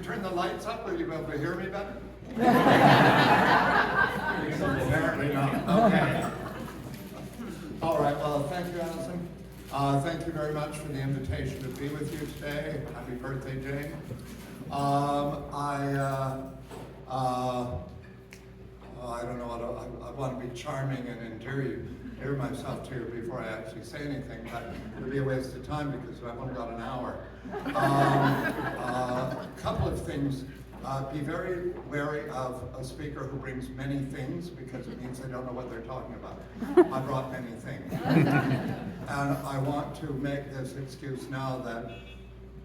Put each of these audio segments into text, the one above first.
we turn the lights up, will you be able to hear me better? Apparently not. Okay. All right, well, thank you, Allison. Thank you very much for the invitation to be with you today. Happy birthday, Jane. I don't know what I want to be charming and endear myself to you before I actually say anything, but it would be a waste of time because I've only got an hour. A couple of things. Be very wary of a speaker who brings many things because it means they don't know what they're talking about. I brought many things. And I want to make this excuse now that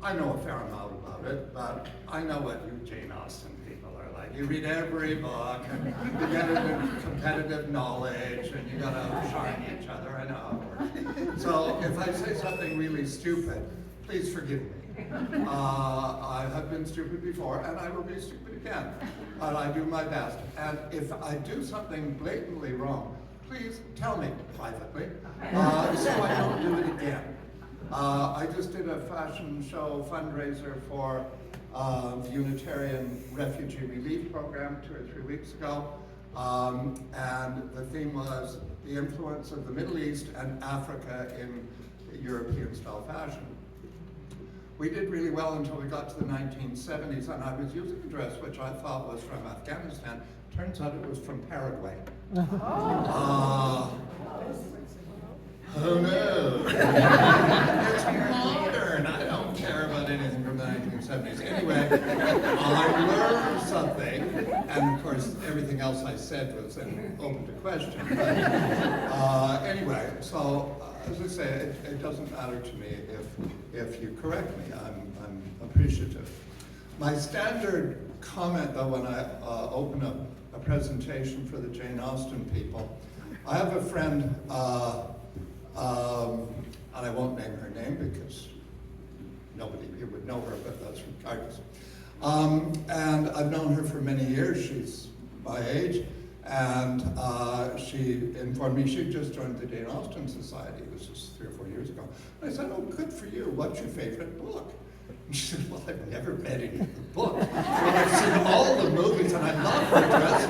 I know a fair amount about it, but I know what you Jane Austen people are like. You read every book, and you get into competitive knowledge, and you gotta shine each other. I know how it works. So if I say something really stupid, please forgive me. I have been stupid before, and I will be stupid again. But I do my best. And if I do something blatantly wrong, please tell me privately, so I don't do it again. I just did a fashion show fundraiser for the Unitarian Refugee Relief Program 2 or 3 weeks ago. And the theme was the influence of the Middle East and Africa in European-style fashion. We did really well until we got to the 1970s, and I was using a dress which I thought was from Afghanistan. Turns out it was from Paraguay. Oh no! It's modern. I don't care about anything from the 1970s. Anyway, I learned something, and of course, everything else I said was open to question. But, anyway, so as I say, it doesn't matter to me if you correct me. I'm appreciative. My standard comment, though, when I open a presentation for the Jane Austen people, I have a friend. And I won't name her name because nobody here would know her, but that's regardless. And I've known her for many years. She's my age, and she informed me she'd just joined the Jane Austen Society. This was 3 or 4 years ago. And I said, "Oh, good for you. What's your favorite book?" And she said, "Well, I've never read any of the book. Well, I've seen all the movies, and I love her dresses."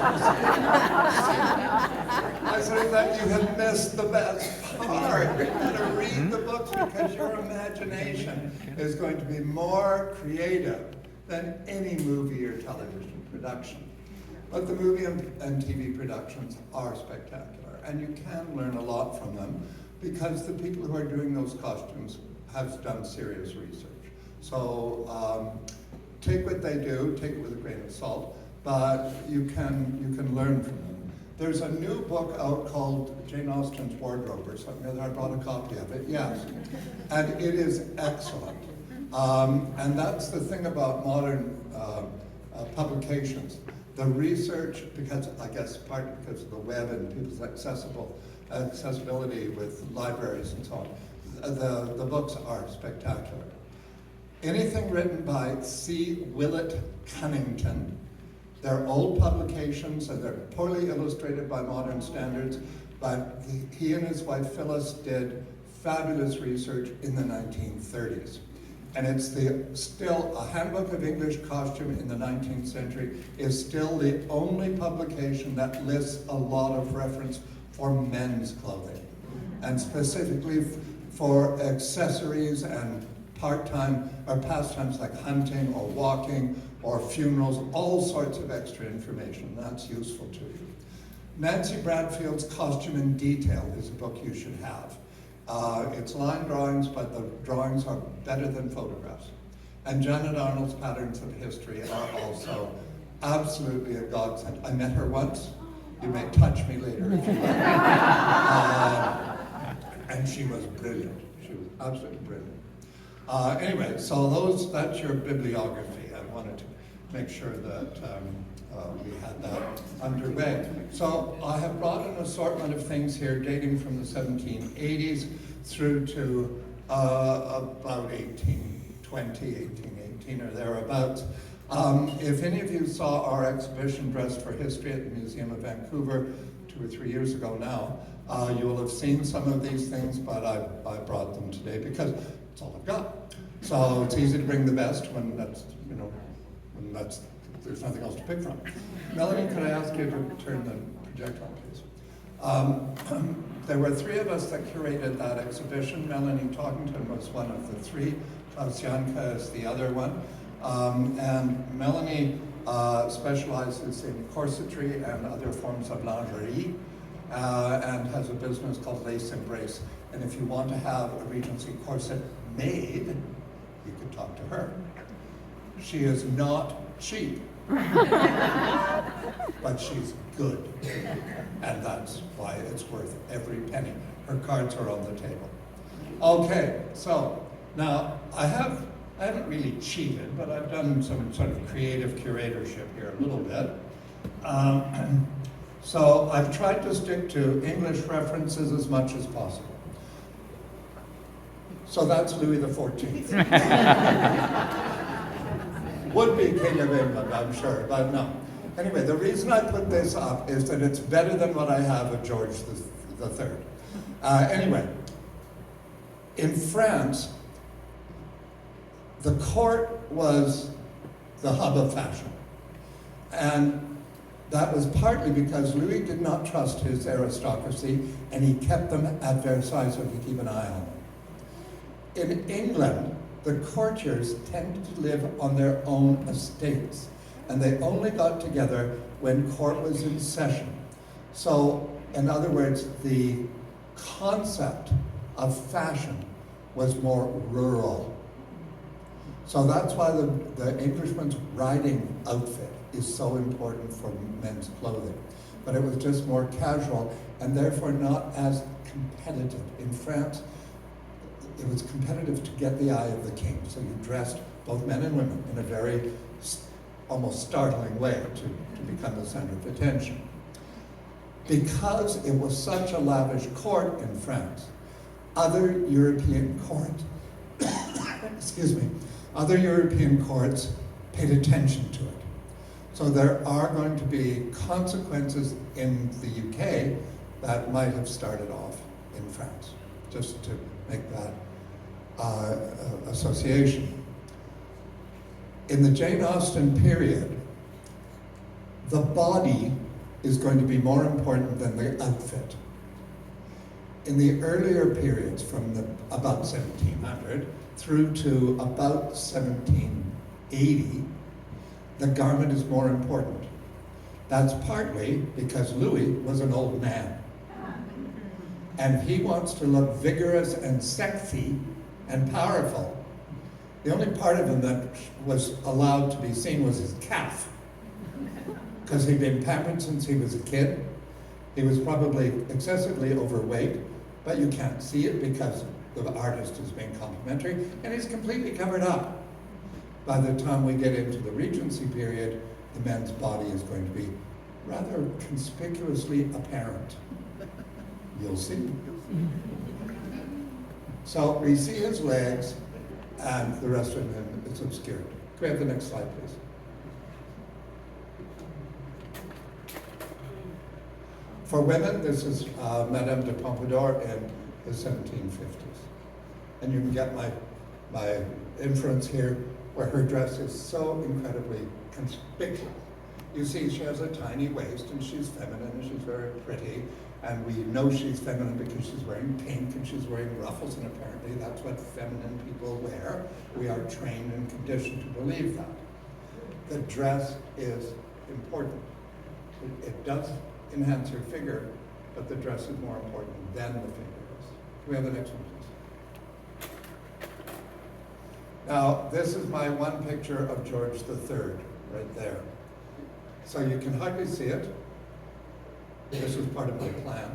I said that you have missed the best part. You better read the books because your imagination is going to be more creative than any movie or television production. But the movie and TV productions are spectacular, and you can learn a lot from them because the people who are doing those costumes have done serious research. So take what they do, take it with a grain of salt, but you can learn from them. There's a new book out called Jane Austen's Wardrobe or something. I brought a copy of it, yes. And it is excellent. And that's the thing about modern publications. The research, because I guess partly because of the web and people's accessibility with libraries and so on, the books are spectacular. Anything written by C. Willett Cunnington. They're old publications and they're poorly illustrated by modern standards, but he and his wife Phyllis did fabulous research in the 1930s. And it's still a handbook of English costume in the 19th century is still the only publication that lists a lot of reference for men's clothing, and specifically for accessories and part-time or pastimes like hunting or walking or funerals, all sorts of extra information. That's useful to you. Nancy Bradfield's Costume in Detail is a book you should have. It's line drawings, but the drawings are better than photographs. And Janet Arnold's Patterns of History are also absolutely a godsend. I met her once. You may touch me later if you like. And she was brilliant. She was absolutely brilliant. Anyway, so that's your bibliography. I wanted to make sure that we had that underway. So I have brought an assortment of things here dating from the 1780s through to about 1820, 1818 or thereabouts. If any of you saw our exhibition Dressed for History at the Museum of Vancouver 2 or 3 years ago now, you will have seen some of these things, but I brought them today because it's all I've got. So it's easy to bring the best when that's, And there's nothing else to pick from. Melanie, could I ask you to turn the projector on, please? There were three of us that curated that exhibition. Melanie Tockington was one of the three. Klaus Janka is the other one. And Melanie specializes in corsetry and other forms of lingerie, and has a business called Lace Embrace. And if you want to have a Regency corset made, you could talk to her. She is not cheap, but she's good. And that's why it's worth every penny. Her cards are on the table. Okay, so now I haven't really cheated, but I've done some sort of creative curatorship here a little bit. So I've tried to stick to English references as much as possible. So that's Louis XIV. Would be King of England, I'm sure, but no. Anyway, the reason I put this up is that it's better than what I have of George III. Anyway, in France, the court was the hub of fashion. And that was partly because Louis did not trust his aristocracy, and he kept them at Versailles so he could keep an eye on them. In England, the courtiers tended to live on their own estates, and they only got together when court was in session. So, in other words, the concept of fashion was more rural. So that's why the Englishman's riding outfit is so important for men's clothing. But it was just more casual and therefore not as competitive. In France, it was competitive to get the eye of the king. So you dressed, both men and women, in a very almost startling way to become the center of attention. Because it was such a lavish court in France, other European courts, excuse me, other European courts paid attention to it. So there are going to be consequences in the UK that might have started off in France, just to make that association. In the Jane Austen period, the body is going to be more important than the outfit. In the earlier periods, from about 1700 through to about 1780, the garment is more important. That's partly because Louis was an old man. And he wants to look vigorous and sexy and powerful. The only part of him that was allowed to be seen was his calf, because he'd been pampered since he was a kid. He was probably excessively overweight, but you can't see it because the artist is being complimentary, and he's completely covered up. By the time we get into the Regency period, the man's body is going to be rather conspicuously apparent. You'll see. So we see his legs, and the rest of him is obscured. Can we have the next slide, please? For women, this is Madame de Pompadour in the 1750s. And you can get my inference here, where her dress is so incredibly conspicuous. You see, she has a tiny waist, and she's feminine, and she's very pretty, and we know she's feminine because she's wearing pink, and she's wearing ruffles, and apparently that's what feminine people wear. We are trained and conditioned to believe that. The dress is important. It does enhance her figure, but the dress is more important than the figure is. Can we have the next one, please? Now, this is my one picture of George III, right there. So you can hardly see it. This was part of my plan,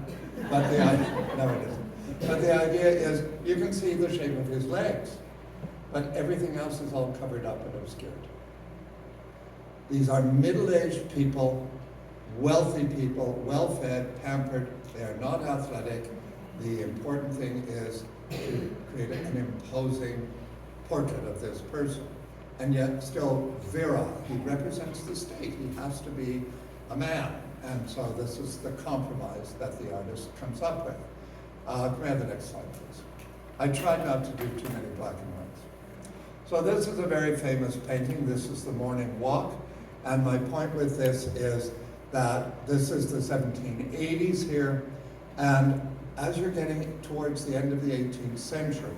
but the idea, no it isn't. But the idea is, you can see the shape of his legs, but everything else is all covered up and obscured. These are middle-aged people, wealthy people, well-fed, pampered. They are not athletic. The important thing is to create an imposing portrait of this person, and yet still virile. He represents the state. He has to be a man. And so this is the compromise that the artist comes up with. Can we have the next slide, please? I tried not to do too many black and whites. So this is a very famous painting. This is the Morning Walk. And my point with this is that this is the 1780s here. And as you're getting towards the end of the 18th century,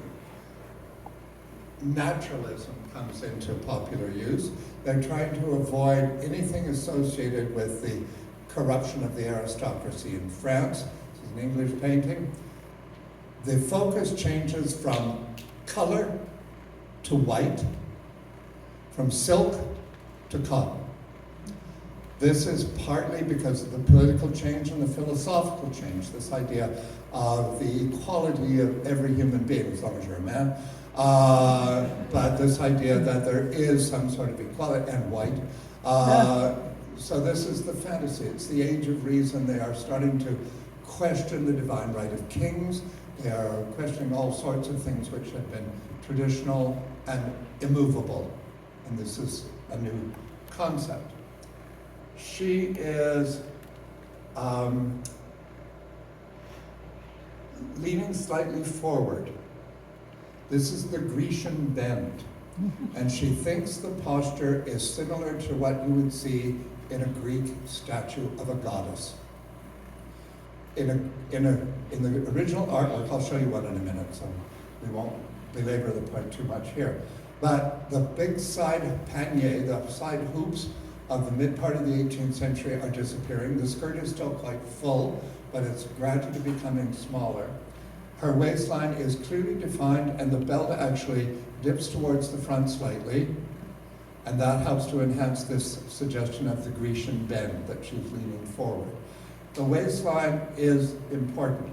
naturalism comes into popular use. They're trying to avoid anything associated with the corruption of the aristocracy in France. This is an English painting. The focus changes from color to white, from silk to cotton. This is partly because of the political change and the philosophical change, this idea of the equality of every human being, as long as you're a man, but this idea that there is some sort of equality, and white. So this is the fantasy. It's the age of reason. They are starting to question the divine right of kings. They are questioning all sorts of things which have been traditional and immovable. And this is a new concept. She is leaning slightly forward. This is the Grecian bend. And she thinks the posture is similar to what you would see in a Greek statue of a goddess. In the original artwork, I'll show you one in a minute, so we won't belabor the point too much here. But the big side panier, the side hoops of the mid part of the 18th century are disappearing. The skirt is still quite full, but it's gradually becoming smaller. Her waistline is clearly defined, and the belt actually dips towards the front slightly, and that helps to enhance this suggestion of the Grecian bend that she's leaning forward. The waistline is important.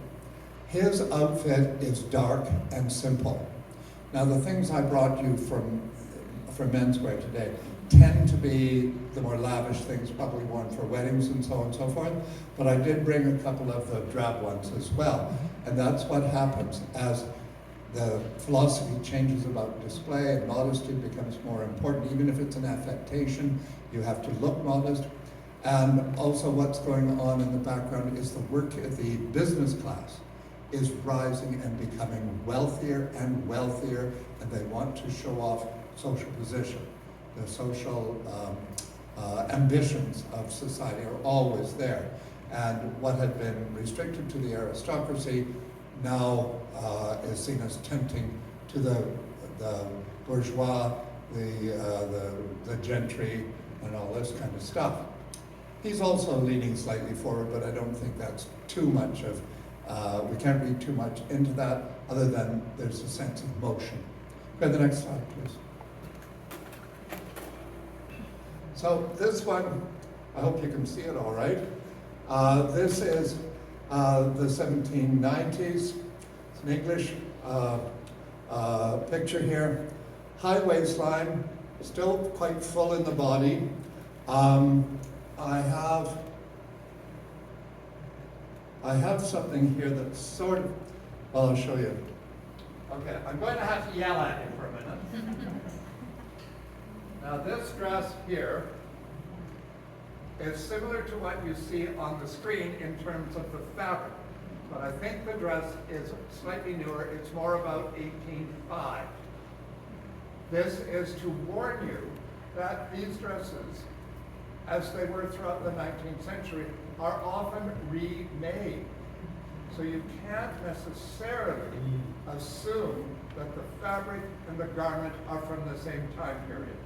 His outfit is dark and simple. Now, the things I brought you from menswear today tend to be the more lavish things, probably worn for weddings and so on and so forth, but I did bring a couple of the drab ones as well. And that's what happens as the philosophy changes about display, and modesty becomes more important. Even if it's an affectation, you have to look modest. And also what's going on in the background is the business class is rising and becoming wealthier, and they want to show off social position. The social ambitions of society are always there. And what had been restricted to the aristocracy now is seen as tempting to the bourgeois, the gentry, and all this kind of stuff. He's also leaning slightly forward, but I don't think that's too much of, we can't read too much into that, other than there's a sense of motion. Go to the next slide, please. So this one, I hope you can see it all right. This is the 1790s. It's an English picture here. High waistline, still quite full in the body. I have something here that's sort of, well, I'll show you. Okay, I'm going to have to yell at you for a minute. Now this dress here is similar to what you see on the screen in terms of the fabric, but I think the dress is slightly newer. It's more about 1805. This is to warn you that these dresses, as they were throughout the 19th century, are often remade. So you can't necessarily assume that the fabric and the garment are from the same time period.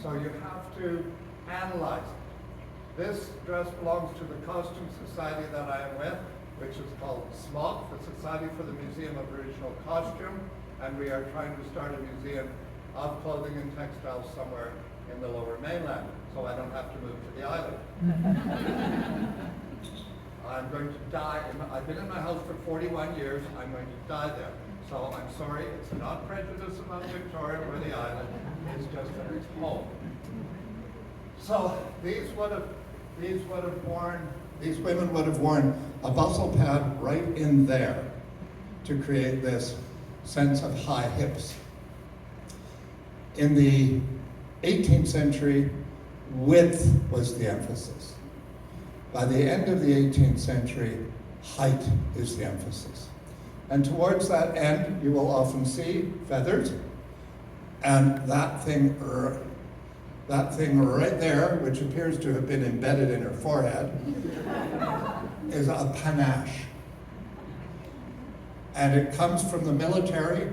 So you have to analyze it. This dress belongs to the Costume Society that I am with, which is called SMOC, the Society for the Museum of Original Costume, and we are trying to start a museum of clothing and textiles somewhere in the Lower Mainland, so I don't have to move to the island. I'm going to die. I've been in my house for 41 years. I'm going to die there. So I'm sorry, it's not prejudice about Victoria or the island. It's just that it's home. So these women would have worn a bustle pad right in there to create this sense of high hips. In the 18th century, width was the emphasis. By the end of the 18th century, height is the emphasis. And towards that end, you will often see feathers And that thing right there, which appears to have been embedded in her forehead, is a panache. And it comes from the military.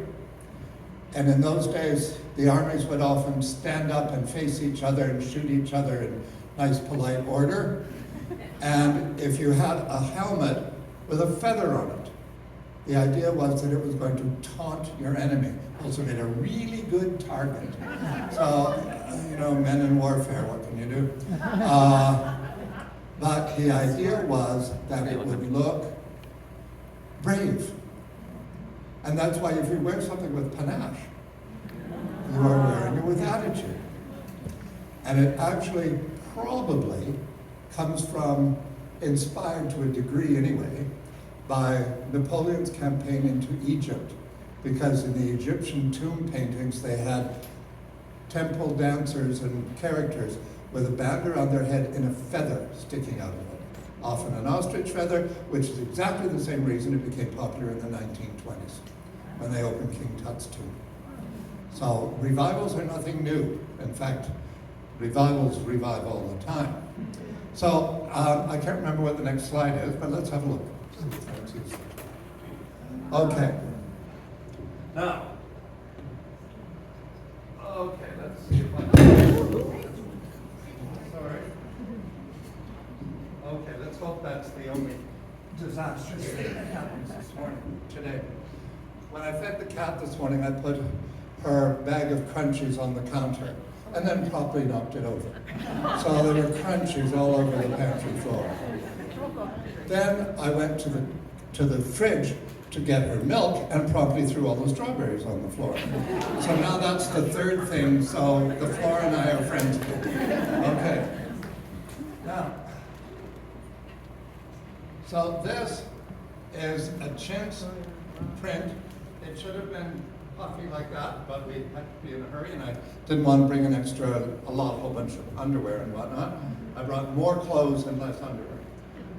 And in those days, the armies would often stand up and face each other and shoot each other in nice, polite order. And if you had a helmet with a feather on it, the idea was that it was going to taunt your enemy. Also made a really good target. So, men in warfare, what can you do? But the idea was that it would look brave. And that's why if you wear something with panache, you are wearing it with attitude. And it actually probably comes from, inspired to a degree anyway, by Napoleon's campaign into Egypt. Because in the Egyptian tomb paintings, they had temple dancers and characters with a band around their head and a feather sticking out of it. Often an ostrich feather, which is exactly the same reason it became popular in the 1920s, when they opened King Tut's tomb. So revivals are nothing new. In fact, revivals revive all the time. So I can't remember what the next slide is, but let's have a look. Okay. Now, okay, let's see if I can. Sorry. Okay, let's hope that's the only disastrous thing that happens this morning, today. When I fed the cat this morning, I put her bag of crunchies on the counter and then promptly knocked it over. So there were crunchies all over the pantry floor. Then I went to the fridge to get her milk and promptly threw all the strawberries on the floor. So now that's the third thing, so the floor and I are friends. Okay. Now, so this is a chintz print. It should have been puffy like that, but we had to be in a hurry, and I didn't want to bring an extra, whole bunch of underwear and whatnot. I brought more clothes and less underwear.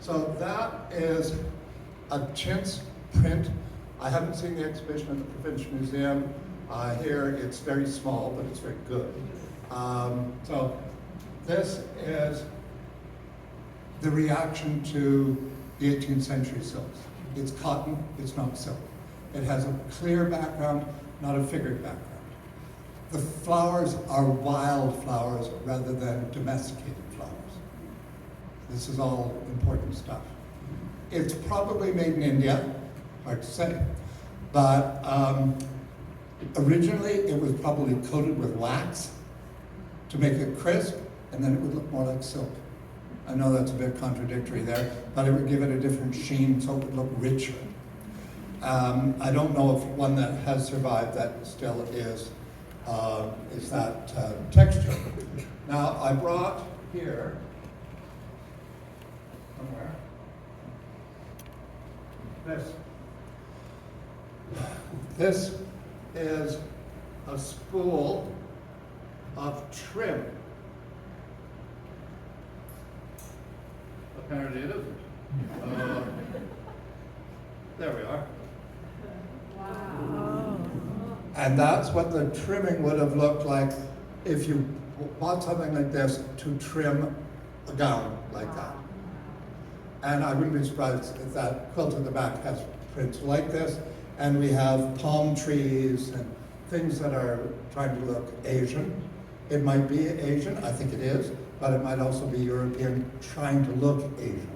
So that is a chintz print. I haven't seen the exhibition at the Provincial Museum. Here it's very small, but it's very good. So this is the reaction to the 18th century silks. It's cotton, it's not silk. It has a clear background, not a figured background. The flowers are wild flowers rather than domesticated flowers. This is all important stuff. It's probably made in India, hard to say, but originally it was probably coated with wax to make it crisp, and then it would look more like silk. I know that's a bit contradictory there, but it would give it a different sheen so it would look richer. I don't know if one that has survived that still is that texture. Now I brought here, somewhere, this. This is a spool of trim. Apparently it isn't. There we are. Wow. And that's what the trimming would have looked like if you bought something like this to trim a gown like that. And I wouldn't be surprised if that quilt in the back has prints like this. And we have palm trees and things that are trying to look Asian. It might be Asian, I think it is, but it might also be European trying to look Asian.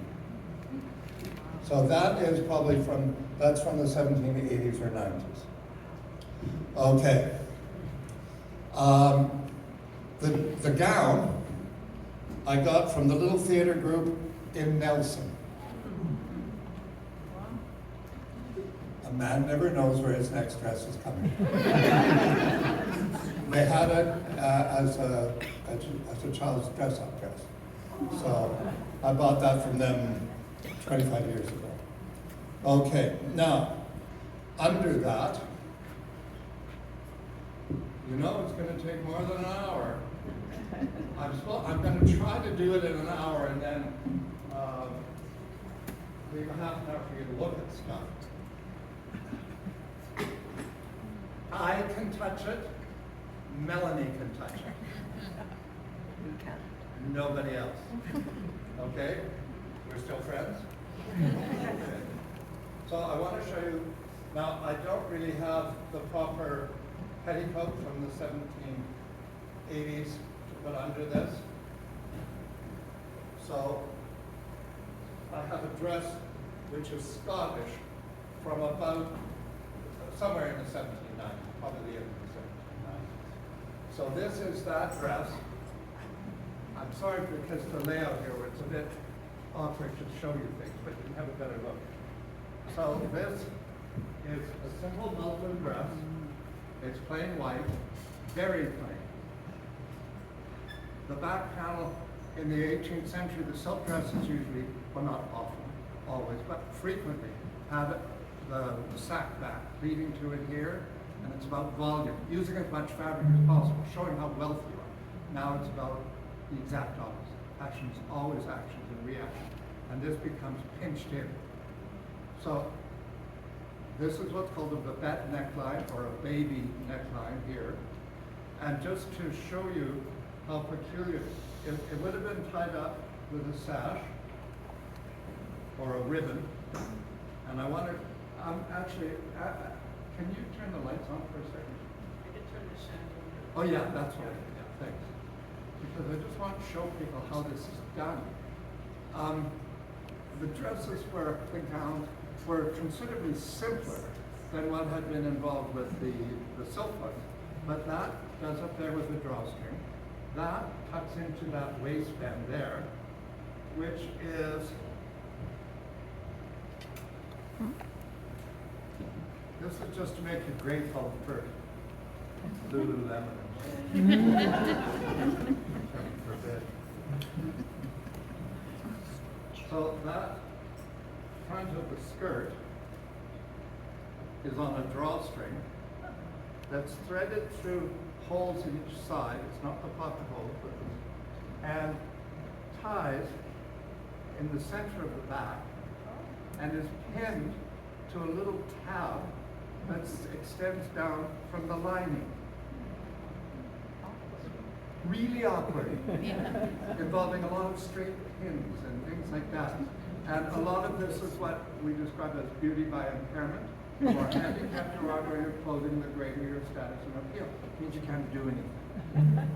So that is probably that's from the 1780s or 90s. Okay. The gown I got from the little theater group in Nelson. A man never knows where his next dress is coming from. They had it as a child's dress-up dress. So I bought that from them 25 years ago. Okay, now, under that, you know it's going to take more than an hour. I'm going to try to do it in an hour and then leave a half an hour for you to look at stuff. I can touch it, Melanie can touch it. Nobody else. Okay? We're still friends? Okay. So I want to show you, now I don't really have the proper petticoat from the 1780s to put under this. So I have a dress which is Scottish from about somewhere in the 1790s, probably the end of the 1790s. So this is that dress. I'm sorry because the layout here, it's a bit awkward to show you things, but you can have a better look. So this is a simple muslin dress. It's plain white, very plain. The back panel in the 18th century, the silk dresses usually, well not often, always, but frequently had the sack back leading to it here, and it's about volume, using as much fabric as possible, showing how wealthy you are. Now it's about the exact opposite. Actions, always actions and reactions. And this becomes pinched in. So this is what's called a babette neckline or a baby neckline here. And just to show you how peculiar, it would have been tied up with a sash or a ribbon. And I wanted, actually, can you turn the lights on for a second? I can turn the chandelier. Oh yeah, that's right, yeah, thanks. Because I just want to show people how this is done. The dresses the gowns were considerably simpler than what had been involved with the silk ones. But that goes up there with the drawstring. That tucks into that waistband there, which is, this is just to make it grateful for Lululemon. Forbid. So that front of the skirt is on a drawstring that's threaded through holes in each side. It's not the pocket holes, but and ties in the center of the back and is pinned to a little tab that extends down from the lining. Really awkward, involving a lot of straight pins and things like that. And a lot of this is what we describe as beauty by impairment, or handicapped derogatory clothing, the greater your status and appeal. It means you can't do anything.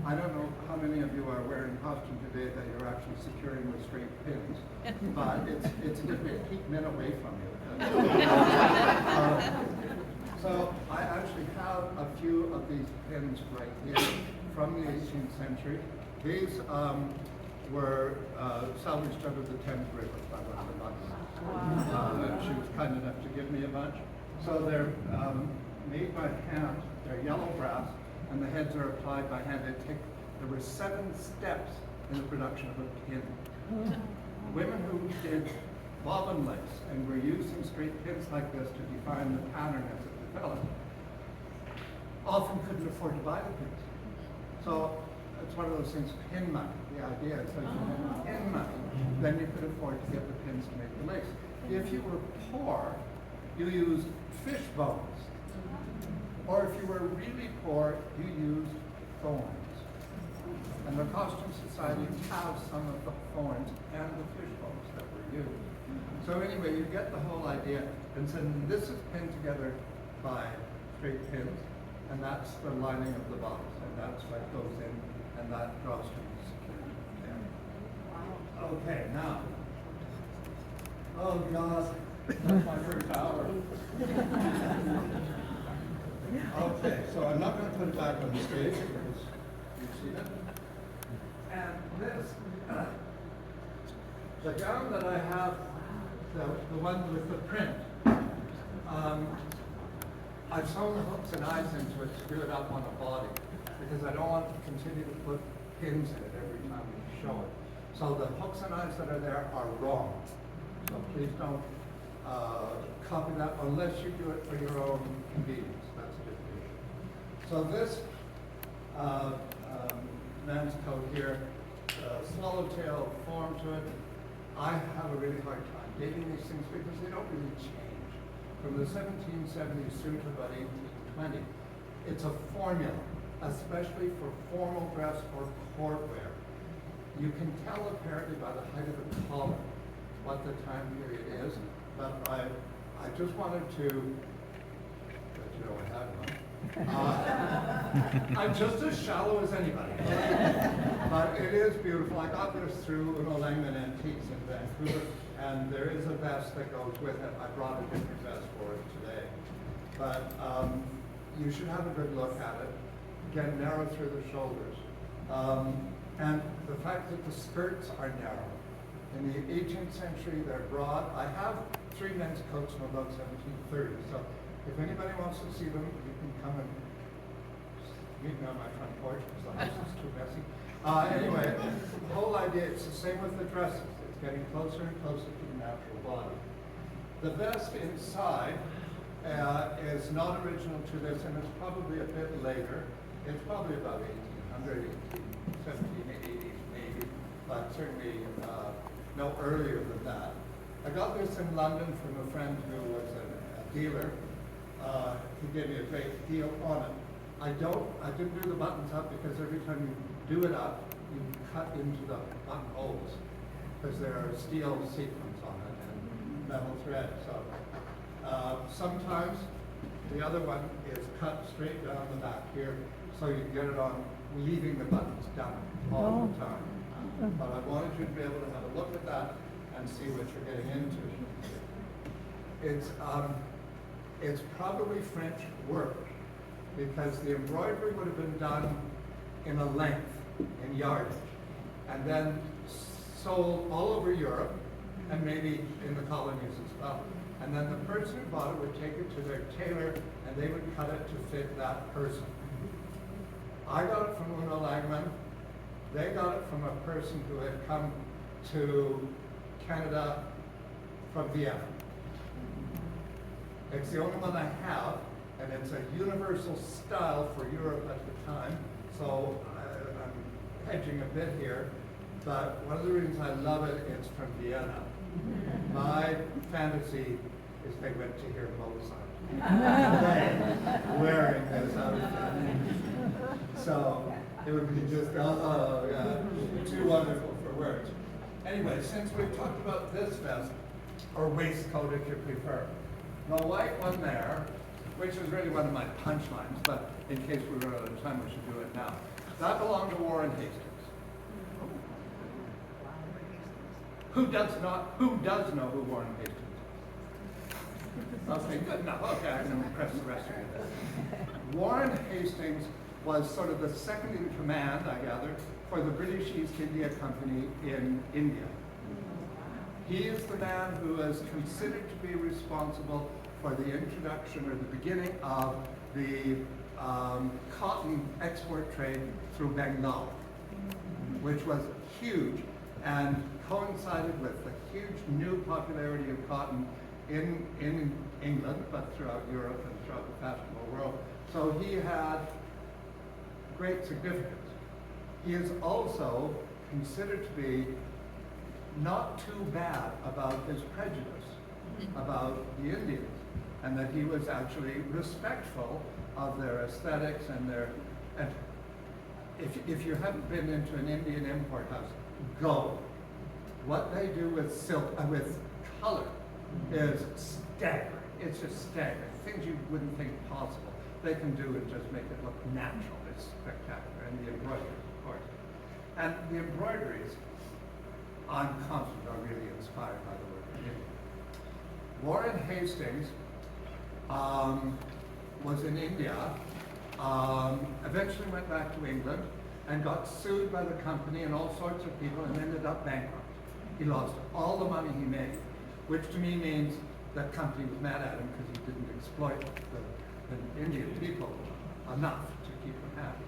I don't know how many of you are wearing costume today that you're actually securing with straight pins, but it's a good way to keep men away from you. So I actually have a few of these pins right here from the 18th century. These were salvaged out of the Thames River by one of the nuns. She was kind enough to give me a bunch. So they're made by hand, they're yellow brass, and the heads are applied by hand. There were 7 steps in the production of a pin. Women who did bobbin lace and were using straight pins like this to define the pattern as it developed, often couldn't afford to buy the pins. So it's one of those things, pin money. The idea is that if you had pin money, then you could afford to get the pins to make the lace. If you were poor, you used fish bones. Or if you were really poor, you used thorns. And the Costume Society has some of the thorns and the fish bones that were used. So anyway, you get the whole idea. And so this is pinned together by straight pins, and that's the lining of the bodice, and that's what goes in, and that drawstring is secured there. Okay, now. Oh God, that's my first hour. Okay, so I'm not going to put it back on the stage because you've seen it. And this, the gown that I have, the one with the print, I've sewn the hooks and eyes into it to do it up on a body because I don't want to continue to put pins in it every time we show it. So the hooks and eyes that are there are wrong. So please don't copy that unless you do it for your own convenience. That's a different issue. So this man's coat here, swallowtail form to it. I have a really hard time dating these things because they don't really change. From the 1770s through to about 1820, it's a formula, especially for formal dress or court wear. You can tell apparently by the height of the collar what the time period is, but I just wanted to let you know I had one. I'm just as shallow as anybody. But it is beautiful. I got this through Uno Langman Antiques in Vancouver, and there is a vest that goes with it. I brought a different vest for it today. But you should have a good look at it. Again, narrow through the shoulders. And the fact that the skirts are narrow. In the 18th century, they're broad. I have 3 men's coats from about 1730. So if anybody wants to see them, you can come and meet me on my front porch because the house is too messy. Anyway, the whole idea, it's the same with the dresses. It's getting closer and closer to the natural body. The vest inside is not original to this, and it's probably a bit later. It's probably about 1800, 1780s maybe, but certainly no earlier than that. I got this in London from a friend who was a dealer. He gave me a great deal on it. I didn't do the buttons up because every time you do it up, you cut into the buttonholes because there are steel sequins on it and metal thread. So sometimes the other one is cut straight down the back here, so you get it on, leaving the buttons down all the time. But I wanted you to be able to have a look at that and see what you're getting into. It's probably French work because the embroidery would have been done in a length, in yardage, and then sold all over Europe and maybe in the colonies as well. And then the person who bought it would take it to their tailor and they would cut it to fit that person. I got it from Uno Langman. They got it from a person who had come to Canada from Vienna. It's the only one I have, and it's a universal style for Europe at the time. So I'm hedging a bit here, but one of the reasons I love it, it's from Vienna. My fantasy is they went to hear Mozart wearing this outfit. So it would be just, too wonderful for words. Anyway, since we've talked about this vest, or waistcoat if you prefer, the white one there, which is really one of my punchlines, but in case we run out of time, we should do it now. That belonged to Warren Hastings. Who does know who Warren Hastings is? Okay, good enough. Okay, I'm going to impress the rest of you then. Warren Hastings was sort of the second in command, I gather, for the British East India Company in India. He is the man who is considered to be responsible for the introduction or the beginning of the cotton export trade through Bengal, which was huge and coincided with the huge new popularity of cotton in England, but throughout Europe and throughout the fashionable world. So he had great significance. He is also considered to be not too bad about his prejudice about the Indians, and that he was actually respectful of their aesthetics and their. And if you haven't been into an Indian import house, go. What they do with silk, with color, is staggering. It's just staggering. Things you wouldn't think possible. They can do and just make it look natural. It's spectacular. And the embroideries, of course. And the embroideries, I'm confident, are really inspired by the work of India. Warren Hastings was in India, eventually went back to England and got sued by the company and all sorts of people and ended up bankrupt. He lost all the money he made, which to me means that company was mad at him because he didn't exploit the Indian people enough to keep them happy.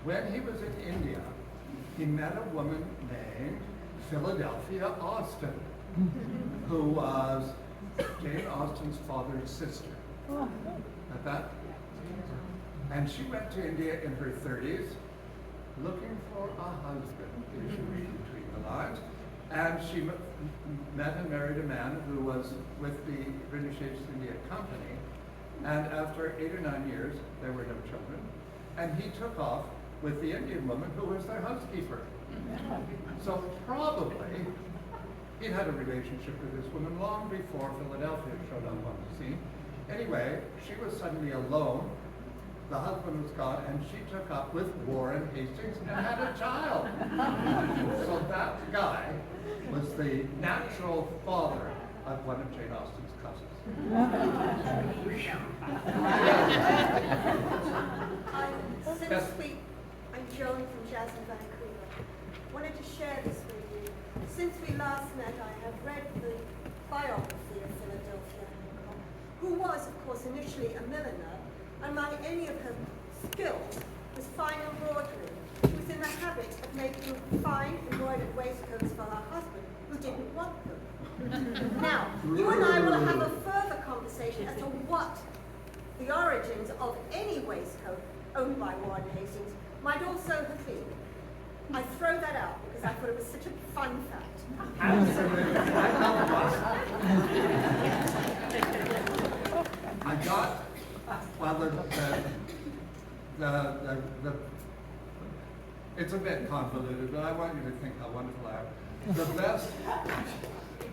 When he was in India, he met a woman named Philadelphia Austin, who was Jane Austen's father's sister. At that? And she went to India in her 30s, looking for a husband, if you read between the lines. And she met and married a man who was with the British East India Company. And after 8 or 9 years, there were no children. and he took off with the Indian woman who was their housekeeper. So probably he'd had a relationship with this woman long before Philadelphia showed up on the scene. Anyway, she was suddenly alone. The husband was gone, and she took up with Warren Hastings and had a child. So that guy was the natural father of one of Jane Austen's cousins. I'm Joan from Jazz in Vancouver. Wanted to share this with you. Since we last met, I have read the biography of Philadelphia Hancock, who was, of course, initially a milliner. Among any of her skills was fine embroidery. She was in the habit of making fine embroidered waistcoats for her husband, who didn't want them. Now, you and I will have a further conversation as to what the origins of any waistcoat owned by Warren Hastings might also have been. I throw that out because I thought it was such a fun fact. Absolutely. I got, well, it's a bit convoluted, but I want you to think how wonderful I am. The best,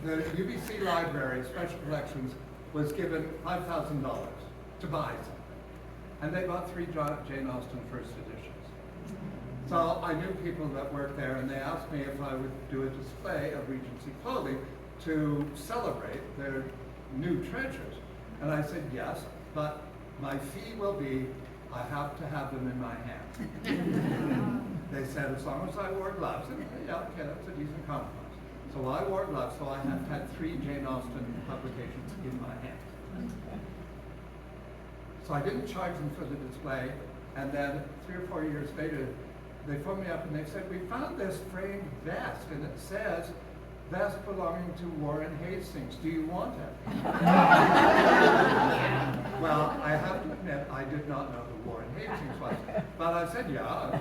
the UBC Library Special Collections was given $5,000 to buy something. And they bought 3 Jane Austen first editions. So I knew people that worked there, and they asked me if I would do a display of Regency clothing to celebrate their new treasures. And I said yes, but my fee will be, I have to have them in my hand. They said as long as I wore gloves, and yeah, okay, that's a decent compromise. So I wore gloves, so I have had 3 Jane Austen publications in my hand. So I didn't charge them for the display, and then 3 or 4 years later, they phoned me up and they said, we found this framed vest, and it says, vest belonging to Warren Hastings. Do you want it? Well, I have to admit, I did not know who Warren Hastings was. But I said, yeah.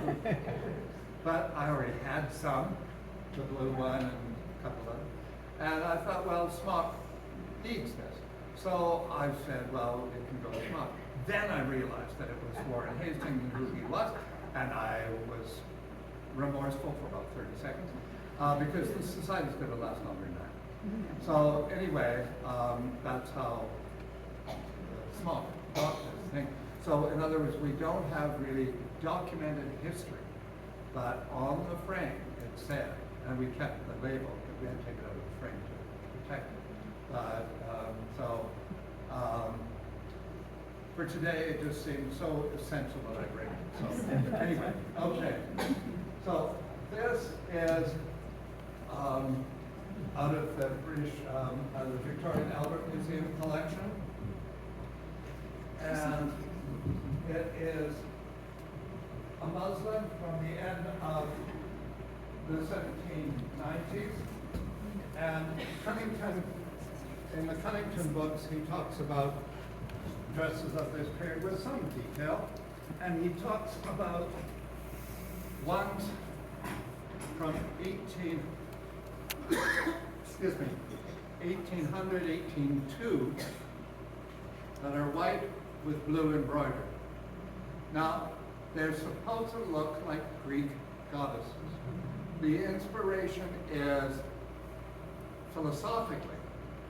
But I already had some, the blue one and a couple of them. And I thought, well, Smock needs this. So I said, well, it can go to Smock. Then I realized that it was Warren Hastings and who he was. And I was remorseful for about 30 seconds because the society's going to last longer than that. So anyway, that's how Smock bought this thing. So in other words, we don't have really documented history, but on the frame it said, and we kept the label, because we had to take it out of the frame to protect it. But for today, it just seemed so essential that I bring it. So anyway, okay. So this is out of the British, out of the Victorian Albert Museum collection. And it is a muslin from the end of the 1790s. And Cunnington, in the Cunnington books, he talks about dresses of this period with some detail. And he talks about ones from 1800, 1802, that are white with blue embroidery. Now, they're supposed to look like Greek goddesses. The inspiration is, philosophically,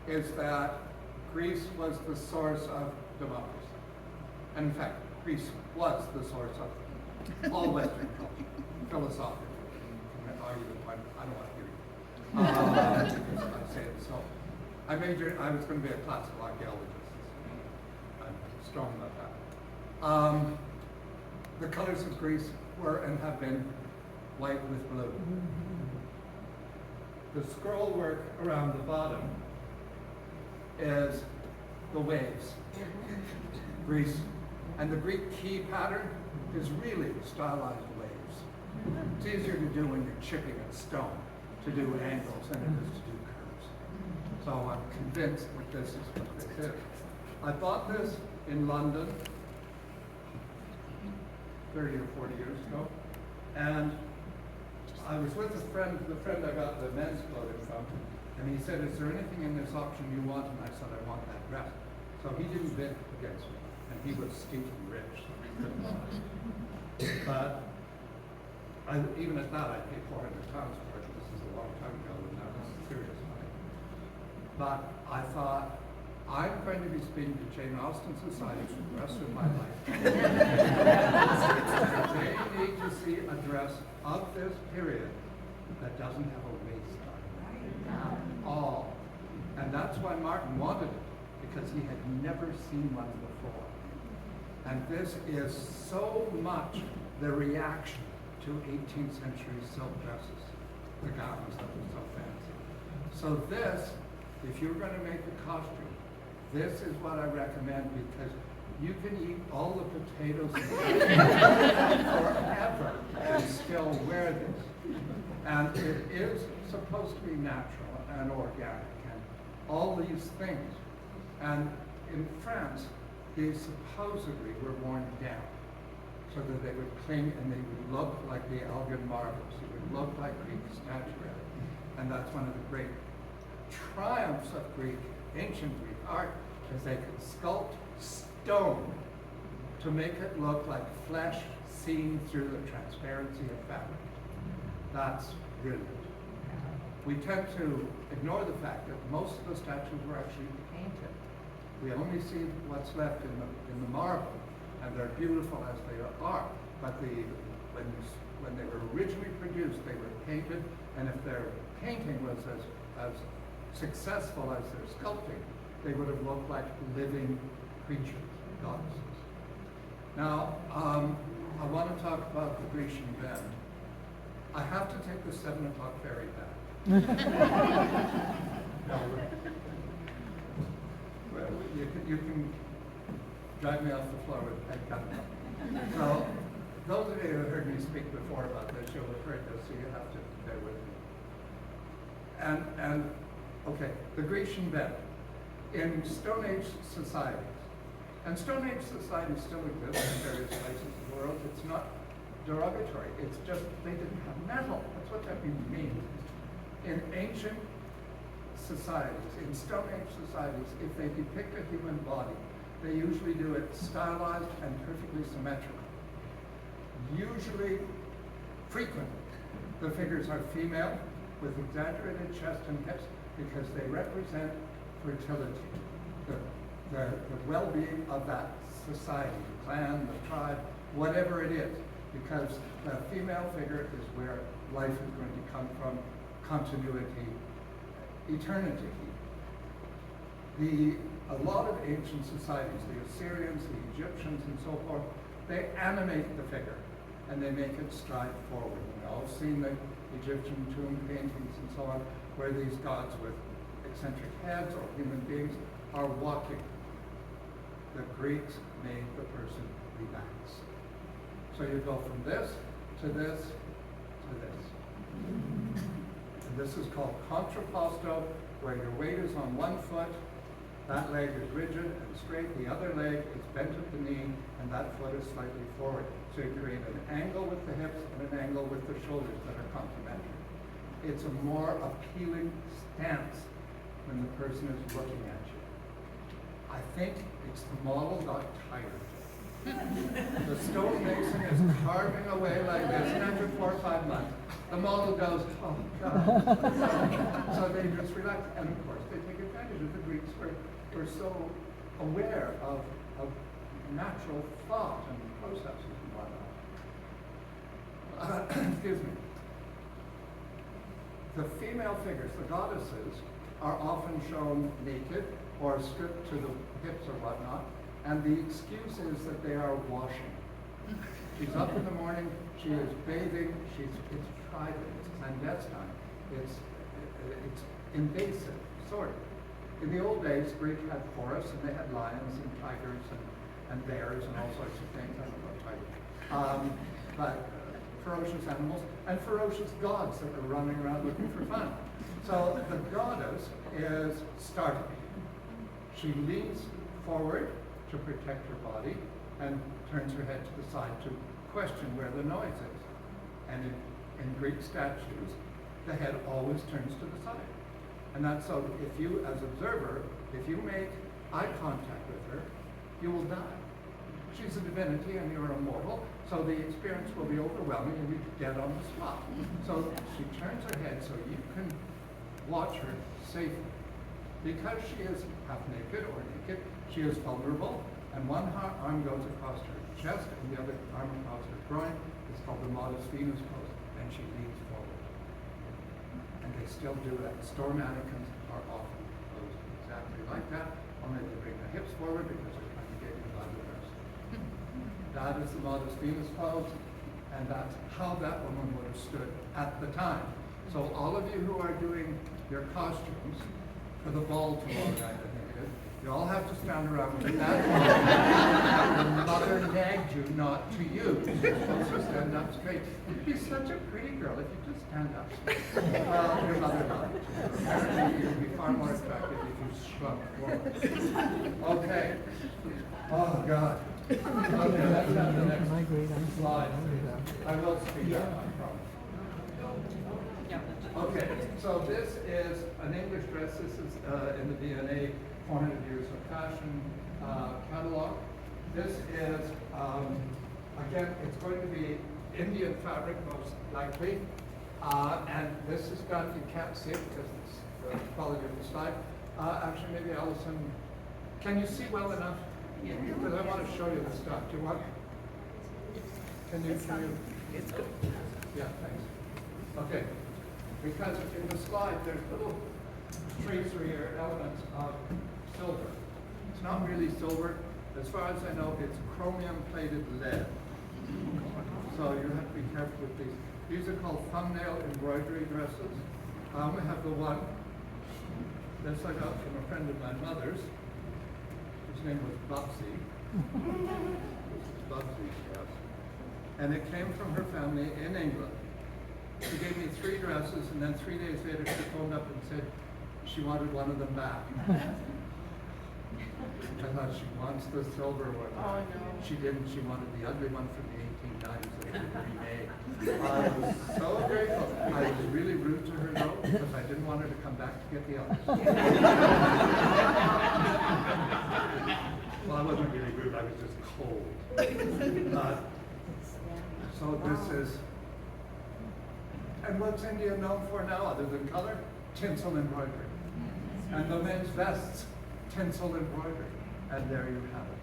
is that Greece was the source of democracy. And in fact, Greece was the source of all Western culture, philosophically. You can argue the point, I don't want to hear you. Because I say it so. I was going to be a classical archaeologist. I'm strong about that. The colors of Greece were and have been white with blue. The scroll work around the bottom is the waves. Greece. And the Greek key pattern is really stylized waves. It's easier to do when you're chipping a stone, to do angles than it is to do curves. So I'm convinced that this is what this is. I bought this in London 30 or 40 years ago, and I was with the friend I got the men's clothing from, and he said, is there anything in this auction you want? And I said, I want that dress. So he didn't bid against me, and he was stinking rich. So he couldn't buy it. But even at that, I paid £400 for it. This is a long time ago, and that was serious money. But I thought, I'm going to be speaking to Jane Austen Society for the rest of my life. They need to see a dress of this period that doesn't have a waist on it at all. And that's why Martin wanted it, because he had never seen one before. And this is so much the reaction to 18th century silk dresses, the gowns that were so fancy. So this, if you're going to make a costume, this is what I recommend, because you can eat all the potatoes forever and still wear this. And it is supposed to be natural and organic and all these things. And in France, they supposedly were worn down so that they would cling and they would look like the Elgin marbles. It would look like Greek statuary. And that's one of the great triumphs of ancient Greek art, is they could sculpt stone to make it look like flesh seen through the transparency of fabric. That's brilliant. We tend to ignore the fact that most of the statues were actually painted. We only see what's left in the marble, and they're beautiful as they are. But when they were originally produced, they were painted, and if their painting was as successful as their sculpting, they would have looked like living creatures, goddesses. Now, I want to talk about the Grecian bend. I have to take the 7 o'clock ferry back. Well, you can drag me off the floor with that gun. So, those of you who heard me speak before about this, you'll have heard this, so you have to bear with me. And okay, the Grecian bed. In Stone Age societies, and Stone Age societies still exist in various places in the world. It's not derogatory, it's just they didn't have metal. That's what that means. In ancient societies, in Stone Age societies, if they depict a human body, they usually do it stylized and perfectly symmetrical. Usually, frequently, the figures are female with exaggerated chest and hips because they represent fertility, the well-being of that society, the clan, the tribe, whatever it is, because the female figure is where life is going to come from, continuity, eternity. A lot of ancient societies, the Assyrians, the Egyptians, and so forth, they animate the figure and they make it stride forward. We've all seen the Egyptian tomb paintings and so on, where these gods with eccentric heads or human beings are walking. The Greeks made the person relax. So you go from this to this to this. And this is called contrapposto, where your weight is on one foot, that leg is rigid and straight, the other leg is bent at the knee, and that foot is slightly forward. So you create an angle with the hips and an angle with the shoulders that are complementary. It's a more appealing stance when the person is looking at you. I think it's the model got tired. The stonemason is carving away like this, and after 4 or 5 months, the model goes, oh God. So they just relax, and of course they take advantage of the Greeks were so aware of natural thought and processes and whatnot. Excuse me. The female figures, the goddesses, are often shown naked or stripped to the hips or whatnot, and the excuse is that they are washing. She's up in the morning, she is bathing, it's private, it's clandestine, it's invasive, sort of. In the old days, Greek had forests, and they had lions and tigers and bears and all sorts of things. I don't know tigers. But ferocious animals and ferocious gods that were running around looking for fun. So the goddess is startled. She leans forward to protect her body and turns her head to the side to question where the noise is. And in Greek statues, the head always turns to the side. And that's so if you, as observer, if you make eye contact with her, you will die. she's a divinity and you're a mortal, so the experience will be overwhelming and you're dead on the spot. So she turns her head so you can watch her safely. Because she is half naked or naked, she is vulnerable, and one arm goes across her chest and the other arm across her groin. It's called the modest Venus pose, and she leans forward. And they still do that. Store mannequins are often posed exactly like that, only they bring their hips forward because they're trying to get you by the breast. That is the modest Venus pose, and that's how that woman would have stood at the time. So all of you who are doing your costumes for the ball tomorrow night, I think it is, you all have to stand around with that that the mother nagged you not to use. You're supposed to stand up straight. You'd be such a pretty girl if you just stand up straight. Well, your mother nagged you. Apparently you'd be far more attractive if you shrunk forward. Okay. Oh, God. Okay, let's have the next slide. I will speed up, I promise. Okay, so this is an English dress. This is in the DNA 400 Years of Fashion catalog. This is, again, it's going to be Indian fabric most likely. And this has got, you can't see it because it's the quality of the slide. Actually, maybe Alison, can you see well enough? Yeah. Because I want to show you the stuff. Do you want? Can you? It's good. Yeah, thanks. Okay. Because in the slide, there's little tracery or elements of silver. It's not really silver. As far as I know, it's chromium-plated lead. So you have to be careful with these. These are called thumbnail embroidery dresses. I only have the one. This I got from a friend of my mother's. His name was Bubsy. Bubsy, yes. And it came from her family in England. She gave me 3 dresses, and then 3 days later she phoned up and said she wanted one of them back. I thought she wants the silver one. Oh, no. She didn't. She wanted the ugly one from the 1890s that had been remade. I was so grateful. I was really rude to her though, because I didn't want her to come back to get the others. Well, I wasn't really rude. I was just cold. So this is. And what's India known for now, other than color? Tinsel embroidery. And the men's vests, tinsel embroidery. And there you have it.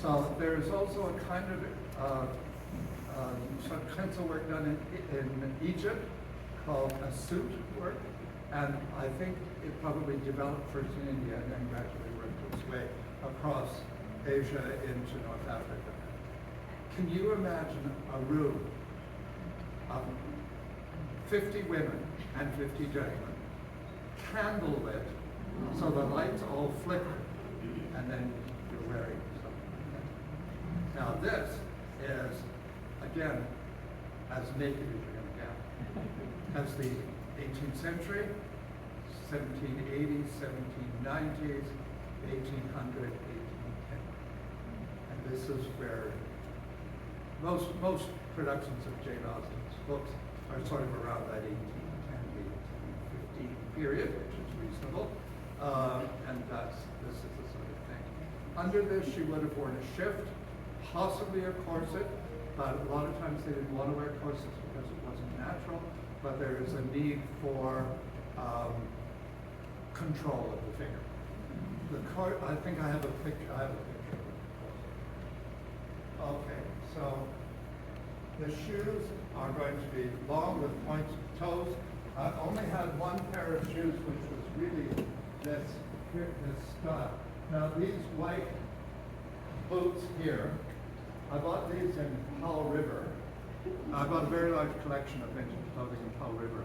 So there is also a kind of some tinsel work done in Egypt called a suit work. And I think it probably developed first in India and then gradually worked its way across Asia into North Africa. Can you imagine a room of 50 women and 50 gentlemen, candlelit, so the lights all flicker, and then you're wearing something. Now this is, again, as naked as you're going to get. As the 18th century, 1780s, 1790s, 1800, 1810. And this is where most productions of Jane Austen's books are sort of around that 1810 to 1815 period, which is reasonable. And this is the sort of thing. Under this, she would have worn a shift, possibly a corset, but a lot of times they didn't want to wear corsets because it wasn't natural. But there is a need for control of the figure. I think I have a picture. I have a picture of the corset. Okay, so the shoes are going to be long with pointed toes. I only had one pair of shoes, which was really this style. Now these white boots here, I bought these in Powell River. I bought a very large collection of vintage clothing in Powell River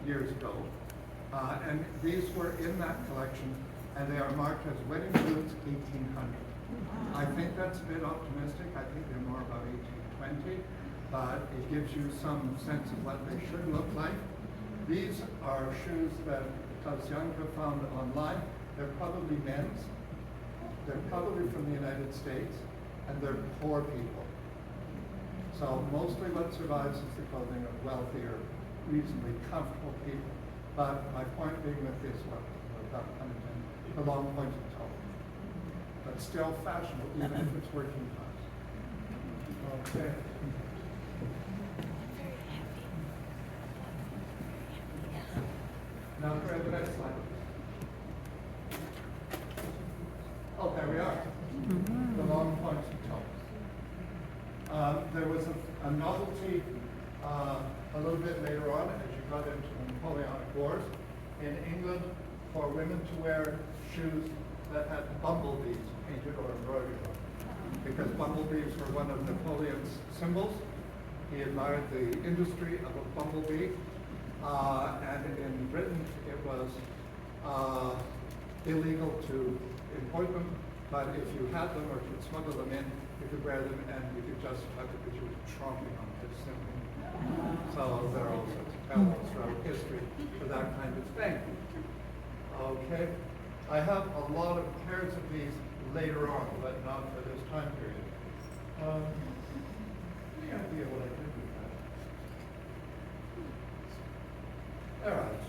years ago. And these were in that collection, and they are marked as wedding boots 1800. I think that's a bit optimistic. I think they're more about 1820, but it gives you some sense of what they should look like. These are shoes that Klaus Janke found online. They're probably men's. They're probably from the United States, and they're poor people. So mostly what survives is the clothing of wealthier, reasonably comfortable people. But my point being with this one, without pun intended, the long pointed toe. The but still fashionable, even if it's working class. Okay. Now grab the next slide. Oh, there we are. The long pointed toes. There was a novelty a little bit later on as you got into the Napoleonic Wars in England for women to wear shoes that had bumblebees painted or embroidered on them. Because bumblebees were one of Napoleon's symbols. He admired the industry of a bumblebee. And in Britain, it was illegal to import them, but if you had them or could smuggle them in, you could wear them and you could justify it because you were tromping on his symbol. So there are all sorts of parallels throughout history for that kind of thing. Okay, I have a lot of pairs of these later on, but not for this time period. Any idea what I did with that? All right.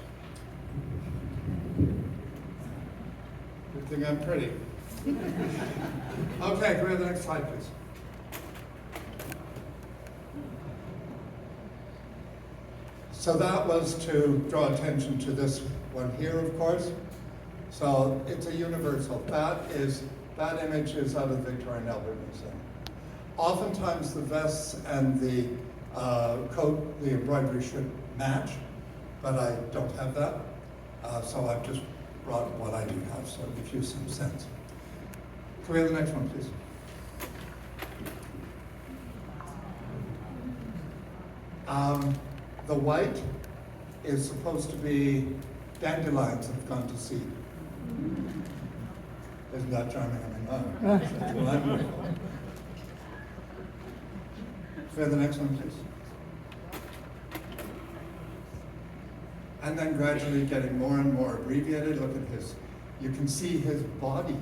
Good thing I'm pretty. Okay, go to the next slide, please. So that was to draw attention to this one here, of course. So it's a universal. That image is out of the Victorian Albert Museum. Oftentimes the vests and the coat, the embroidery should match, but I don't have that. So I've just brought what I do have, so it gives you some sense. Can we have the next one, please? The white is supposed to be dandelions that have gone to seed. Isn't that charming? I mean, that's wonderful. Can we have the next one, please? And then gradually getting more and more abbreviated. Look at his, you can see his body.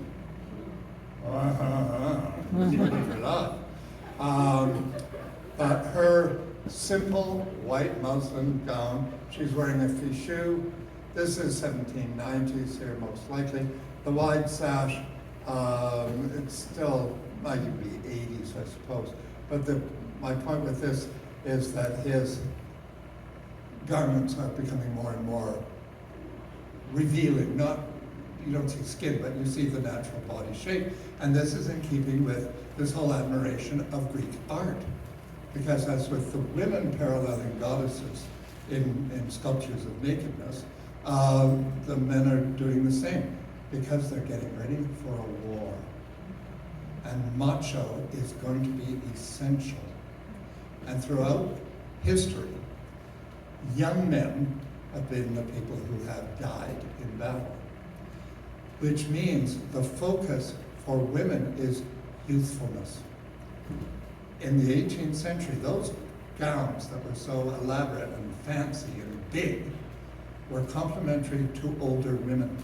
But her simple white muslin gown, she's wearing a fichu. This is 1790s here, most likely. The wide sash, it's still might even be 80s, I suppose. But my point with this is that his garments are becoming more and more revealing. Not, you don't see skin, but you see the natural body shape. And this is in keeping with this whole admiration of Greek art. Because as with the women paralleling goddesses in sculptures of nakedness, the men are doing the same because they're getting ready for a war. And macho is going to be essential. And throughout history, young men have been the people who have died in battle, which means the focus for women is youthfulness. In the 18th century, those gowns that were so elaborate and fancy and big were complementary to older women.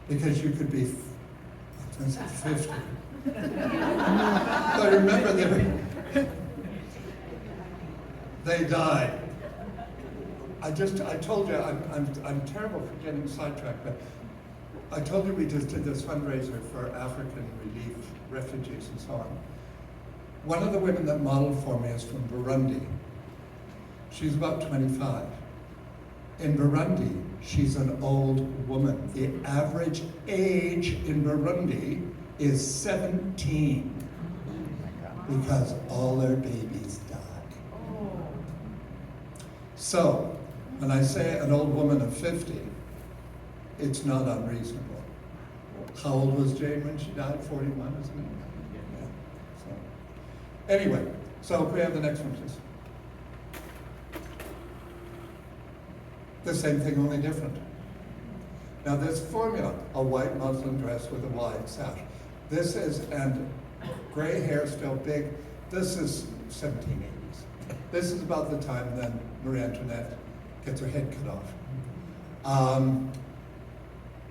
Because you could be, I was going to say 50. But remember, they died. I told you, I'm terrible for getting sidetracked, but I told you we just did this fundraiser for African relief, refugees and so on. One of the women that modeled for me is from Burundi. She's about 25. In Burundi, she's an old woman. The average age in Burundi is 17 because all their babies died. So, when I say an old woman of 50, it's not unreasonable. How old was Jane when she died? 41, isn't it? Yeah. So, anyway, so can we have the next one, please? The same thing, only different. Now this formula, a white muslin dress with a wide sash. This is, and gray hair still big, this is 1780s. This is about the time then Marie Antoinette gets her head cut off.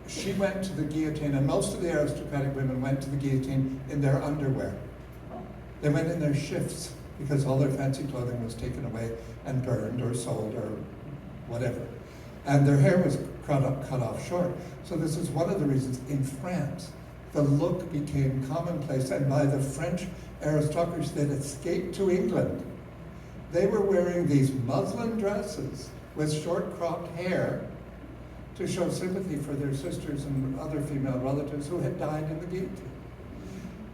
She went to the guillotine, and most of the aristocratic women went to the guillotine in their underwear. They went in their shifts because all their fancy clothing was taken away and burned or sold or whatever. And their hair was cut off short. So this is one of the reasons in France, the look became commonplace, and by the French aristocracy that escaped to England, they were wearing these muslin dresses with short cropped hair to show sympathy for their sisters and other female relatives who had died in the guillotine.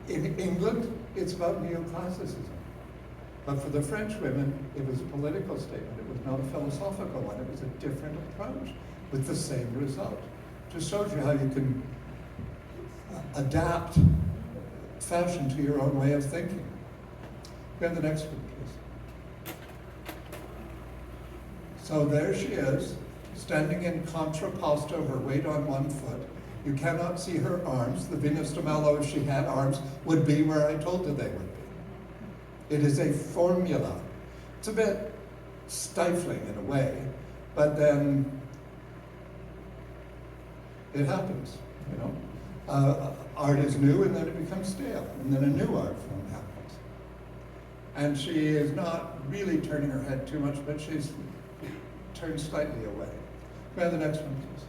In England, it's about neoclassicism. But for the French women, it was a political statement. It was not a philosophical one. It was a different approach with the same result. Just shows you how you can adapt fashion to your own way of thinking. Then the next one, please. So there she is, standing in contrapposto, her weight on one foot. You cannot see her arms. The Venus de Milo, if she had arms, would be where I told her they would be. It is a formula. It's a bit stifling in a way, but then it happens, you know. Art is new and then it becomes stale, and then a new art form happens. And she is not really turning her head too much, but she's turned slightly away. Go to the next one, please.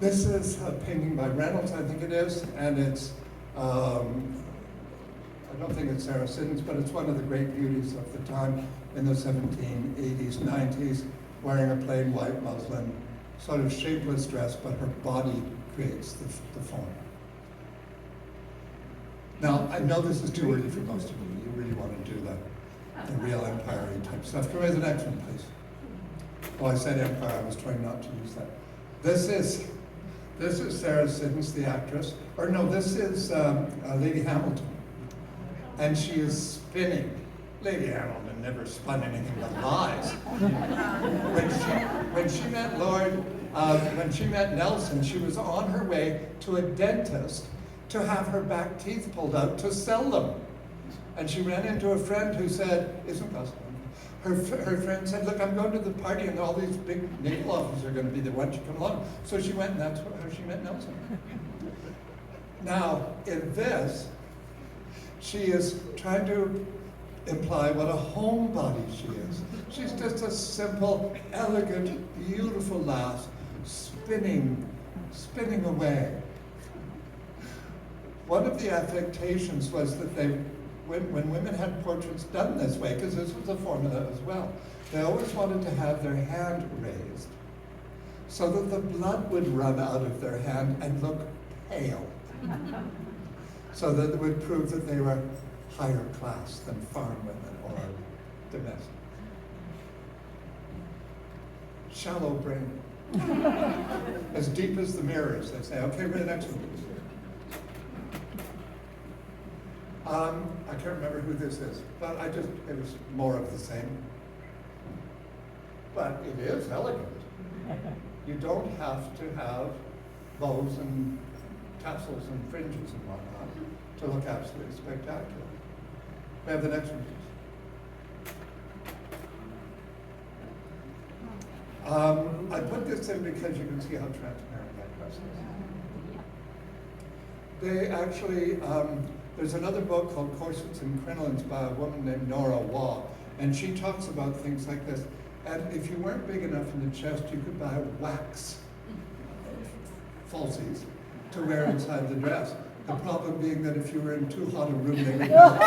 This is a painting by Reynolds, I think it is, and it's, I don't think it's Sarah Siddons, but it's one of the great beauties of the time in the 1780s, 90s, wearing a plain white muslin, sort of shapeless dress, but her body creates the form. Now, I know this is too early for most of you. You really want to do the real empire type stuff. Go to the next one, please. Oh, I said empire. I was trying not to use that. This is Sarah Siddons, the actress. Or no, this is Lady Hamilton. And she is spinning. Lady Hamilton never spun anything but lies. When she met Nelson, she was on her way to a dentist to have her back teeth pulled out to sell them. And she ran into a friend who said, "Isn't that her friend said, "Look, I'm going to the party and all these big naval officers are going to be there. Why don't you come along?" So she went, and that's how she met Nelson. Now, in this, she is trying to imply what a homebody she is. She's just a simple, elegant, beautiful lass, spinning away. One of the affectations was that when women had portraits done this way, because this was a formula as well, they always wanted to have their hand raised so that the blood would run out of their hand and look pale, so that it would prove that they were higher class than farm women or domestic. Shallow brain. As deep as the mirrors, they say. Okay, the next one, please. I can't remember who this is, but it was more of the same. But it is elegant. You don't have to have bows and tassels and fringes and whatnot to look absolutely spectacular. We have the next one, please. I put this in because you can see how transparent that dress is. They actually, there's another book called Corsets and Crinolines by a woman named Nora Waugh, and she talks about things like this. And if you weren't big enough in the chest, you could buy wax falsies to wear inside the dress. The problem being that if you were in too hot a room, they would melt.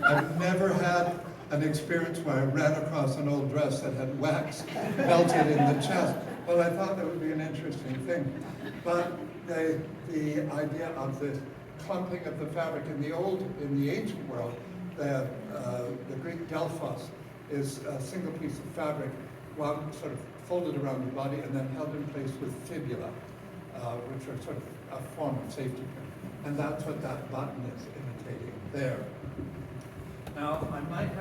I've never had an experience where I ran across an old dress that had wax melted in the chest. Well, I thought that would be an interesting thing. But the idea of the clumping of the fabric in the ancient world, the Greek Delphos is a single piece of fabric, one sort of folded around the body and then held in place with fibula, which are sort of a form of safety pin. And that's what that button is imitating there. Now, I might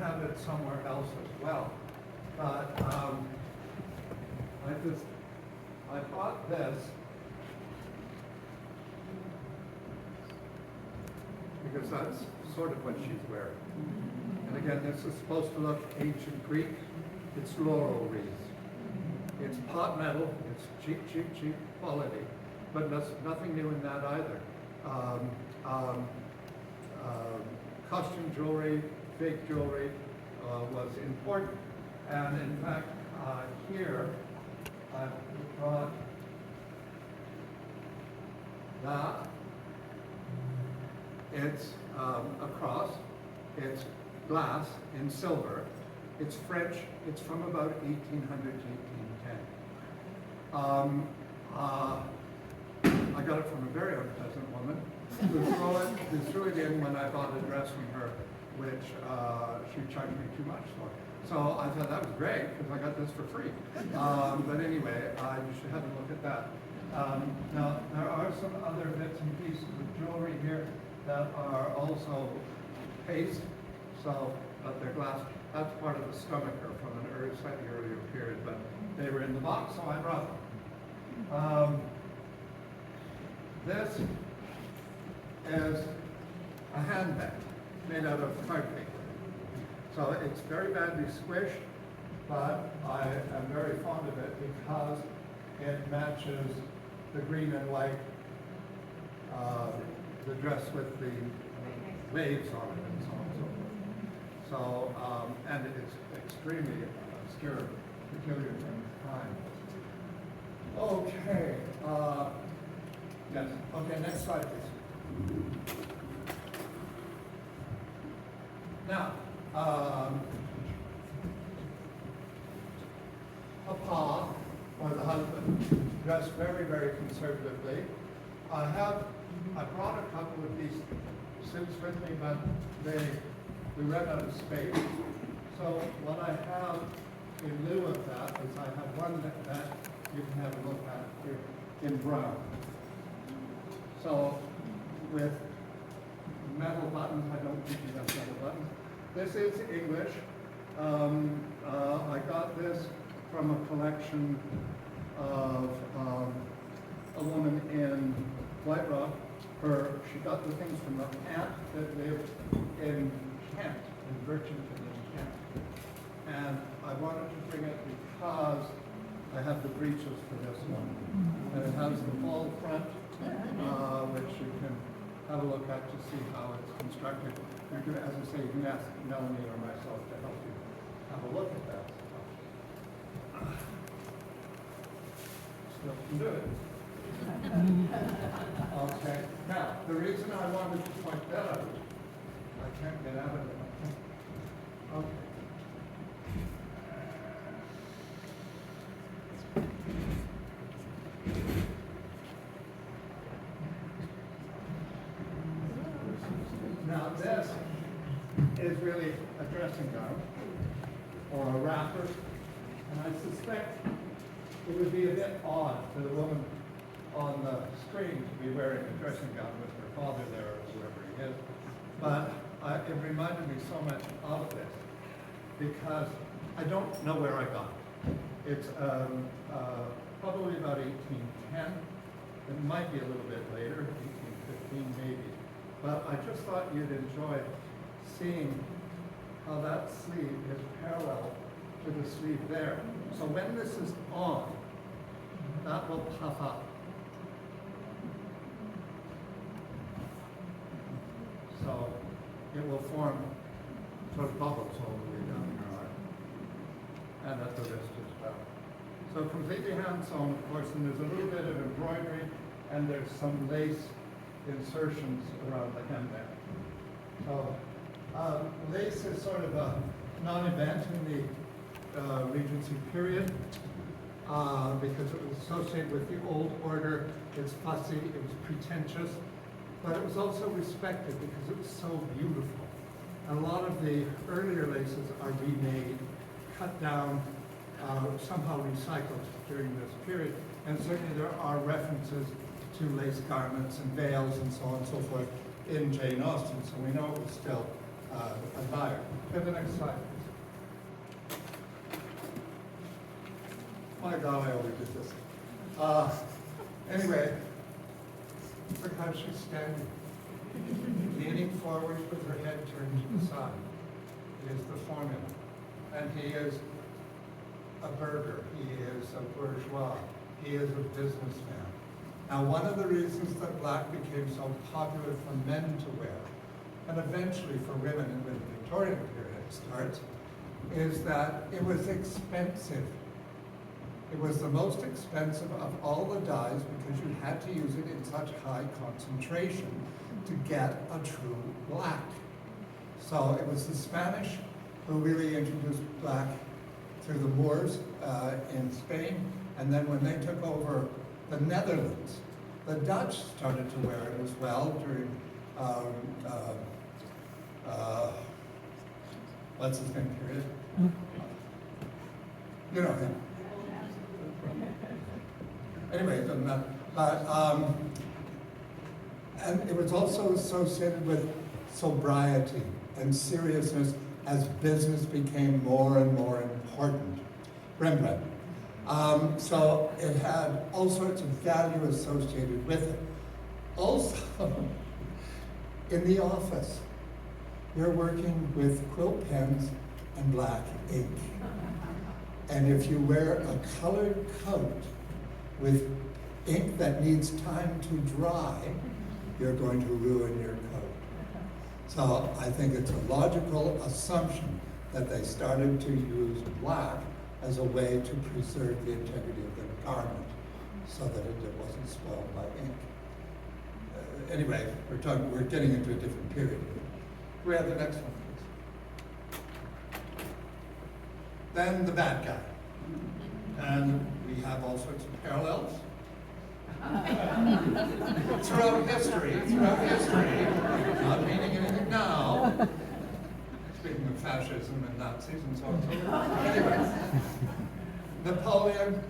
have it somewhere else as well, but I bought this because that's sort of what she's wearing. And again, this is supposed to look ancient Greek. It's laurel wreaths. It's pot metal. It's cheap quality. But nothing new in that either. Costume jewelry, fake jewelry was important. And in fact, here I've brought that. It's a cross. It's glass in silver. It's French. It's from about 1800 to 1810. I got it from a very unpleasant woman who threw it in when I bought a dress from her, which she charged me too much for. So I thought that was great because I got this for free. But anyway, you should have a look at that. Now, there are some other bits and pieces of jewelry here that are also paste, but they're glass. That's part of the stomacher from an slightly earlier period, but they were in the box, so I brought them. This is a handbag made out of card paper. So it's very badly squished, but I am very fond of it because it matches the green and white, the dress with the waves on it and so on and so forth. So, and it's extremely obscure, peculiar from the time. Okay, yes, okay, next slide please. Now, Papa, or the husband, dressed very, very conservatively. I brought a couple of these suits with me, but we ran out of space. So what I have in lieu of that is I have one that you can have a look at here in brown. So with metal buttons, I don't think you have metal buttons. This is English. I got this from a collection of a woman in White Rock. She got the things from her aunt that lived in Kent, in Birchington in Kent. And I wanted to bring it because I have the breeches for this one. And it has the full front, which you can have a look at to see how it's constructed. You can, as I say, you can ask Melanie or myself to help you have a look at that. Still can do it. Okay. Now, the reason I wanted to point that out, I can't get out of it. Okay. Now this is really a dressing gown or a wrapper, and I suspect it would be a bit odd for the woman on the screen to be wearing a dressing gown with her father there or whoever he is. But it reminded me so much of this because I don't know where I got it. It's probably about 1810. It might be a little bit later, 1815 maybe. But I just thought you'd enjoy seeing how that sleeve is parallel to the sleeve there. So when this is on, that will puff up. So it will form sort of bubbles all the way down your arm and at the wrist as well. So completely hand sewn, of course, and there's a little bit of embroidery and there's some lace insertions around the hemband. So lace is sort of a non-event in the Regency period because it was associated with the old order. It's fussy, it was pretentious, but it was also respected because it was so beautiful. And a lot of the earlier laces are remade, cut down, somehow recycled during this period. And certainly there are references to lace garments and veils and so on and so forth in Jane Austen, so we know it was still admired. Go to the next slide, please. My God, I always did this. Anyway, look how she's standing, leaning forward with her head turned to the side. Is the formula. And he is a burgher, he is a bourgeois, he is a businessman. Now, one of the reasons that black became so popular for men to wear, and eventually for women in the Victorian period starts, is that it was expensive It was the most expensive of all the dyes because you had to use it in such high concentration to get a true black. So it was the Spanish who really introduced black through the Moors in Spain, and then when they took over the Netherlands, the Dutch started to wear it as well during, what's his name period? You know him. Anyway, it doesn't matter. But, and it was also associated with sobriety and seriousness as business became more and more important. Rembrandt. So it had all sorts of value associated with it. Also, in the office, you're working with quill pens and black ink. And if you wear a colored coat with ink that needs time to dry, you're going to ruin your coat. So I think it's a logical assumption that they started to use black as a way to preserve the integrity of the garment so that it wasn't spoiled by ink. Anyway, we're getting into a different period. Can we have the next one, please? Then the bad guy. And we have all sorts of parallels. throughout history, not meaning anything now. Speaking of fascism and Nazis and so on and so forth. Anyway, Napoleon,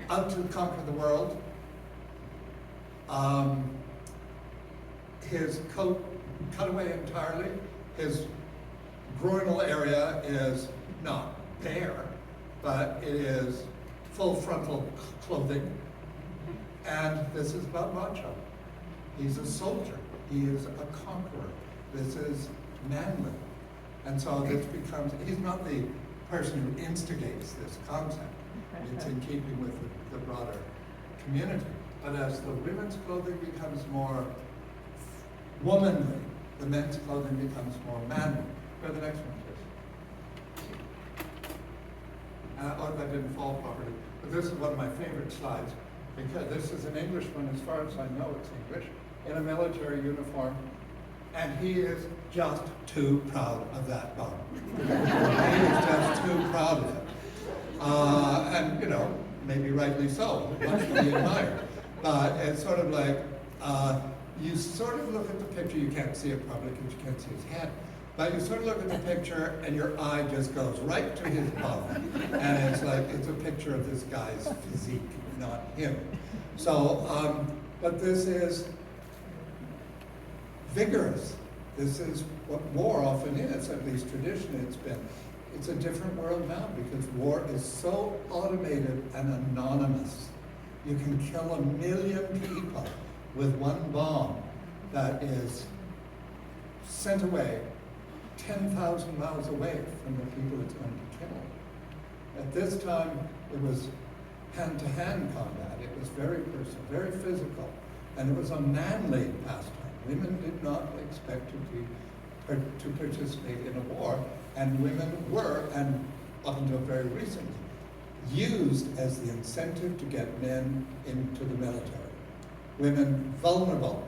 out to conquer the world. His coat cut away entirely. His groinal area is not bare, but it is full frontal clothing. And this is about macho. He's a soldier. He is a conqueror. This is manly. And so this becomes, he's not the person who instigates this concept. It's in keeping with the broader community. But as the women's clothing becomes more womanly, the men's clothing becomes more manly. Go to the next one, please. Oh, that didn't fall properly. But this is one of my favorite slides, because this is an English one, as far as I know it's English, in a military uniform, and he is just too proud of that bum. He is just too proud of it. And, you know, maybe rightly so, much to be admired. But it's sort of like, you sort of look at the picture, you can't see it probably because you can't see his head, but you sort of look at the picture and your eye just goes right to his bum. And it's like, it's a picture of this guy's physique, not him. So, but this is vigorous. This is what war often is, at least traditionally it's been. It's a different world now because war is so automated and anonymous. You can kill 1 million people with one bomb that is sent away 10,000 miles away from the people it's going to kill. At this time, it was hand-to-hand combat. It was very personal, very physical, and it was a manly pastime. Women did not expect to participate in a war, and women were, and up until very recently, used as the incentive to get men into the military. Women vulnerable.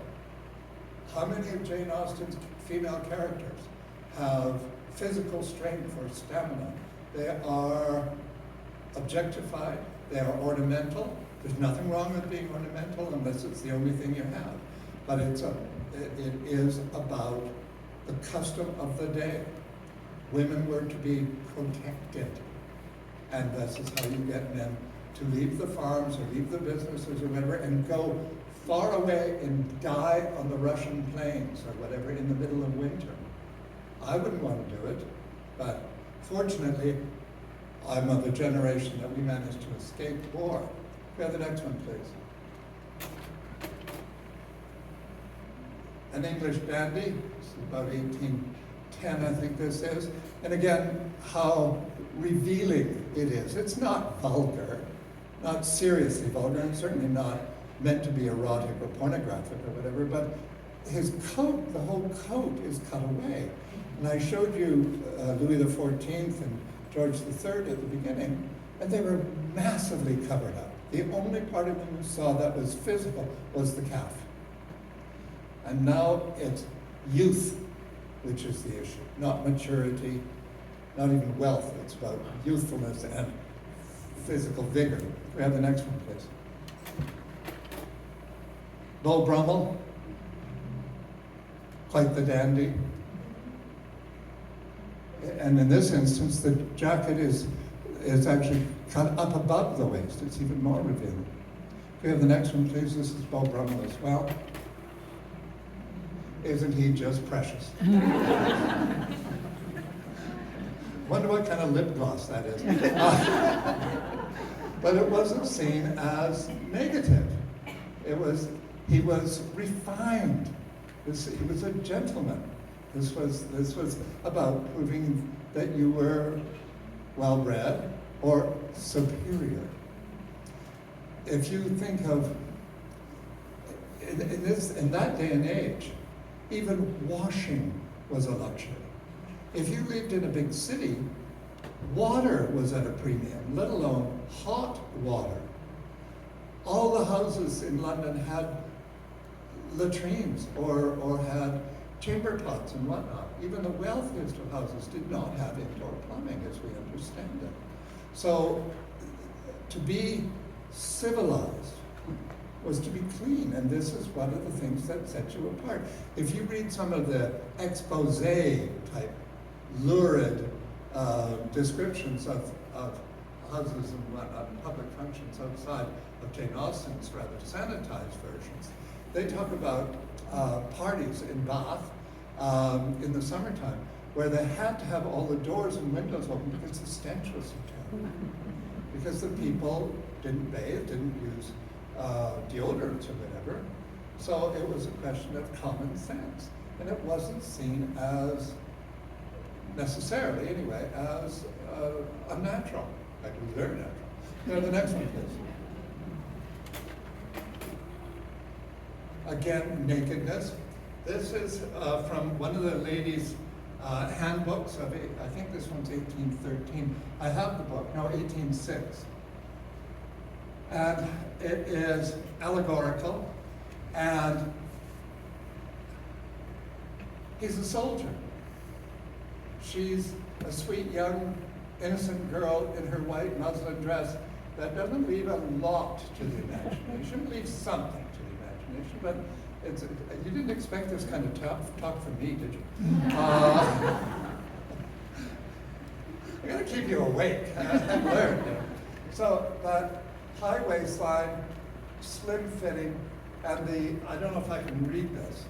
How many of Jane Austen's female characters have physical strength or stamina? They are objectified, they are ornamental. There's nothing wrong with being ornamental unless it's the only thing you have. But it is about the custom of the day. Women were to be protected. And this is how you get men to leave the farms or leave the businesses or whatever and go far away and die on the Russian plains or whatever in the middle of winter. I wouldn't want to do it, but fortunately, I'm of the generation that we managed to escape war. Go to the next one, please. An English dandy, it's about 1810, I think this is. And again, how revealing it is. It's not vulgar, not seriously vulgar, and certainly not meant to be erotic or pornographic or whatever, but his coat, the whole coat is cut away. And I showed you Louis XIV and George III at the beginning, And they were massively covered up. The only part of them you saw that was physical was the calf. And now it's youth, which is the issue, not maturity, not even wealth. It's about youthfulness and physical vigor. Can we have the next one, please? Beau Brummel, quite the dandy. And in this instance, the jacket is actually cut up above the waist. It's even more revealing. Can we have the next one, please? This is Beau Brummel as well. Isn't he just precious? Wonder what kind of lip gloss that is. But it wasn't seen as negative. He was refined. He was a gentleman. This was about proving that you were well-bred or superior. If you think of, in that day and age, even washing was a luxury. If you lived in a big city, water was at a premium, let alone hot water. All the houses in London had latrines or had chamber pots and whatnot. Even the wealthiest of houses did not have indoor plumbing as we understand it. So to be civilized was to be clean, and this is one of the things that set you apart. If you read some of the expose type lurid descriptions of houses and whatnot, and public functions outside of Jane Austen's rather sanitized versions, they talk about parties in Bath in the summertime where they had to have all the doors and windows open because the stench was so terrible. Because the people didn't bathe, didn't use deodorants or whatever. So it was a question of common sense. And it wasn't seen as, necessarily anyway, as unnatural. Like it was very natural. Now the next one, please. Again, nakedness. This is from one of the ladies' handbooks of, I think this one's 1813. I have the book, no, 1806. And it is allegorical, and he's a soldier. She's a sweet, young, innocent girl in her white muslin dress that doesn't leave a lot to the imagination, leaves something to the imagination, but it's, you didn't expect this kind of talk from me, did you? I gotta keep you awake. I've learned. So, but high waistline, slim fitting, and I don't know if I can read this.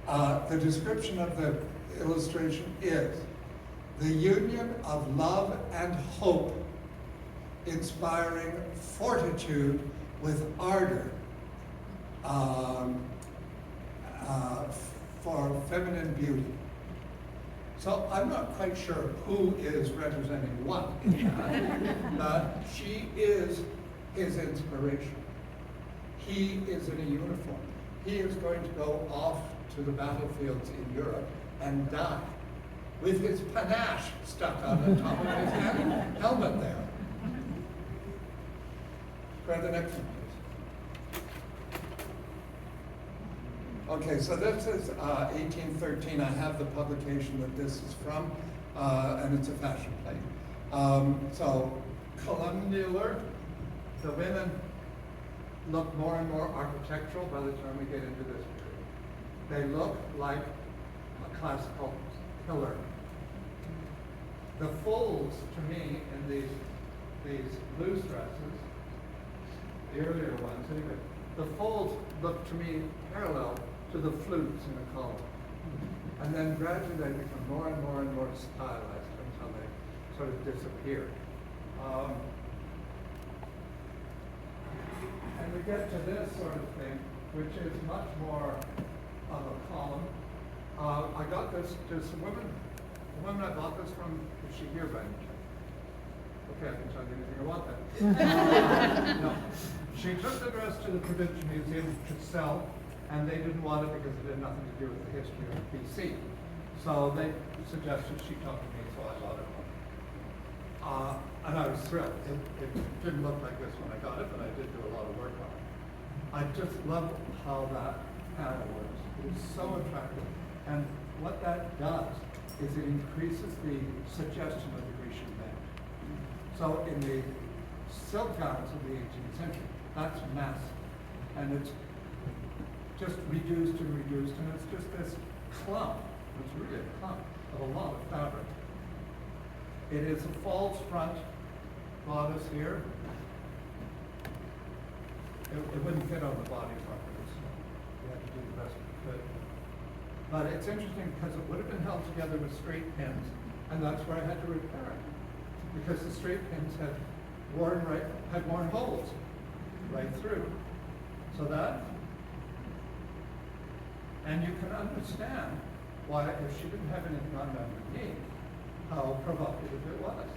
The description of the illustration is the union of love and hope, inspiring fortitude with ardor for feminine beauty. So I'm not quite sure who is representing what in that, but she is his inspiration. He is in a uniform. He is going to go off to the battlefields in Europe and die with his panache stuck on the top of his helmet there. Grab the next one, please. Okay, so this is 1813. I have the publication that this is from, and it's a fashion plate. So, columnar, the women look more and more architectural by the time we get into this period. They look like a classical pillar. The folds, to me, in these loose dresses, the earlier ones anyway, the folds look to me parallel to the flutes in a column. And then gradually they become more and more and more stylized until they sort of disappear. And we get to this sort of thing, which is much more of a column. I got this, there's some women, the woman I bought this from, is she here by any chance? Okay, I can tell you anything I want then. No. She took the dress to the Provincial Museum to sell, and they didn't want it because it had nothing to do with the history of BC. So they suggested she talk to me, so I bought it. And I was thrilled. It didn't look like this when I got it, but I did do a lot of work on it. I just love how that panel works. It's so attractive. And what that does is it increases the suggestion of the Grecian band. So in the silk gowns of the 18th century, that's massive. And it's just reduced, and it's just this clump. It's really a clump of a lot of fabric. It is a false front bodice here. It wouldn't fit on the body properly, so we had to do the best we could. But it's interesting because it would have been held together with straight pins, and that's where I had to repair it. Because the straight pins had worn holes right through. So that, and you can understand why, if she didn't have anything on underneath, how provocative it was.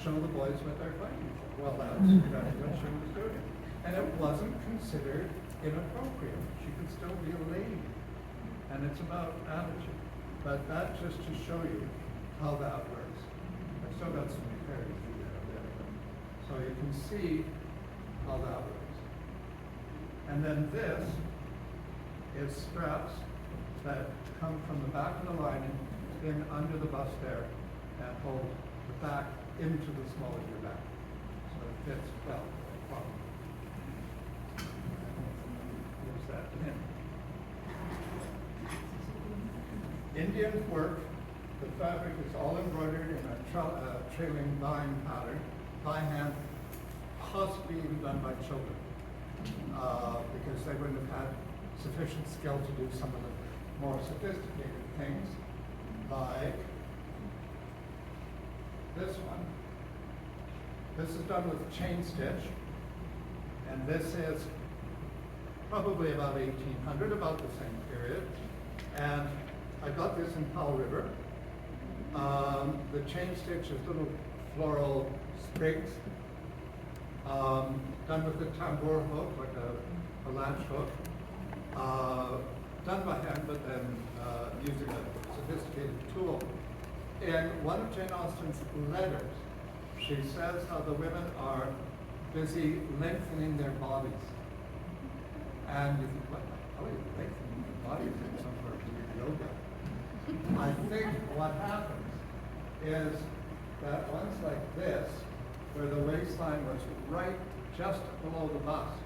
Show the boys what they're fighting for. Well, that's exactly what she was doing. And it wasn't considered inappropriate. She could still be a lady. And it's about attitude. But that just to show you how that works. I've still got some repairs to do there. So you can see how that works. And then this is straps that come from the back of the lining in under the bust there and hold the back into the small of your back. So it fits well. Here's that pin. Indian work, the fabric is all embroidered in a trailing vine pattern by hand, possibly even done by children, because they wouldn't have had sufficient skill to do some of the more sophisticated things, like this one. This is done with chain stitch, and this is probably about 1800, about the same period. And I got this in Powell River. The chain stitch is little floral sprigs, done with a tambour hook, like a latch hook, done by hand, but then using a sophisticated tool. In one of Jane Austen's letters, she says how the women are busy lengthening their bodies. And you think, what the hell are you lengthening your bodies in some sort of weird yoga? I think what happens is that ones like this, where the waistline was right just below the bust,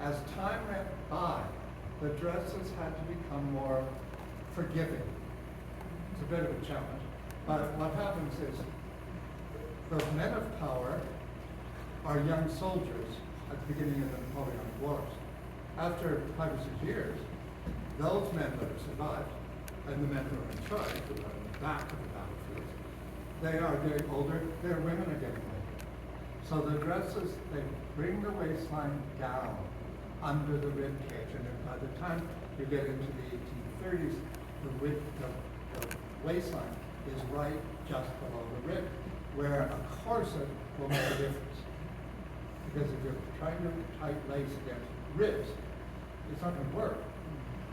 as time went by, the dresses had to become more forgiving. It's a bit of a challenge. But what happens is the men of power are young soldiers at the beginning of the Napoleonic Wars. After 5 or 6 years, those men that have survived, and the men who are in charge, who are in the back of the battlefield, they are getting older, their women are getting older. So the dresses, they bring the waistline down under the rib cage, and by the time you get into the 1830s, the waistline is right just below the rib, where a corset will make a difference. Because if you're trying to tight lace against ribs, it's not going to work.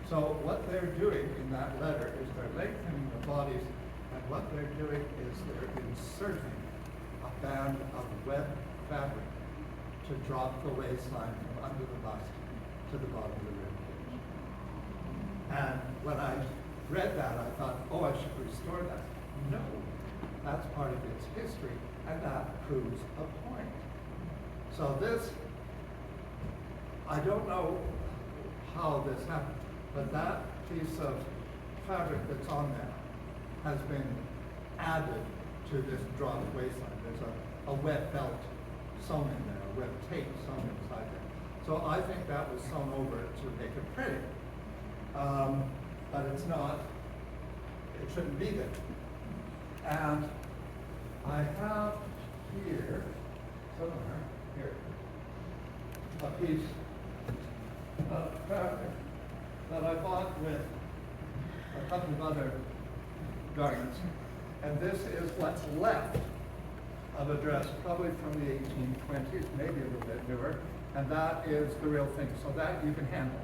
So what they're doing in that letter is they're lengthening the bodies, and what they're doing is they're inserting a band of web fabric to drop the waistline from under the bust to the bottom of the rib cage. And when I read that, I thought, oh, I should restore that. No, that's part of its history, and that proves a point. So this, I don't know how this happened, but that piece of fabric that's on there has been added to this dropped waistline. There's a web belt sewn in there, a web tape sewn inside there. So I think that was sewn over to make it pretty. But it's not, it shouldn't be there. And I have here, somewhere, here, a piece of fabric that I bought with a couple of other garments. And this is what's left of a dress, probably from the 1820s, maybe a little bit newer. And that is the real thing, so that you can handle.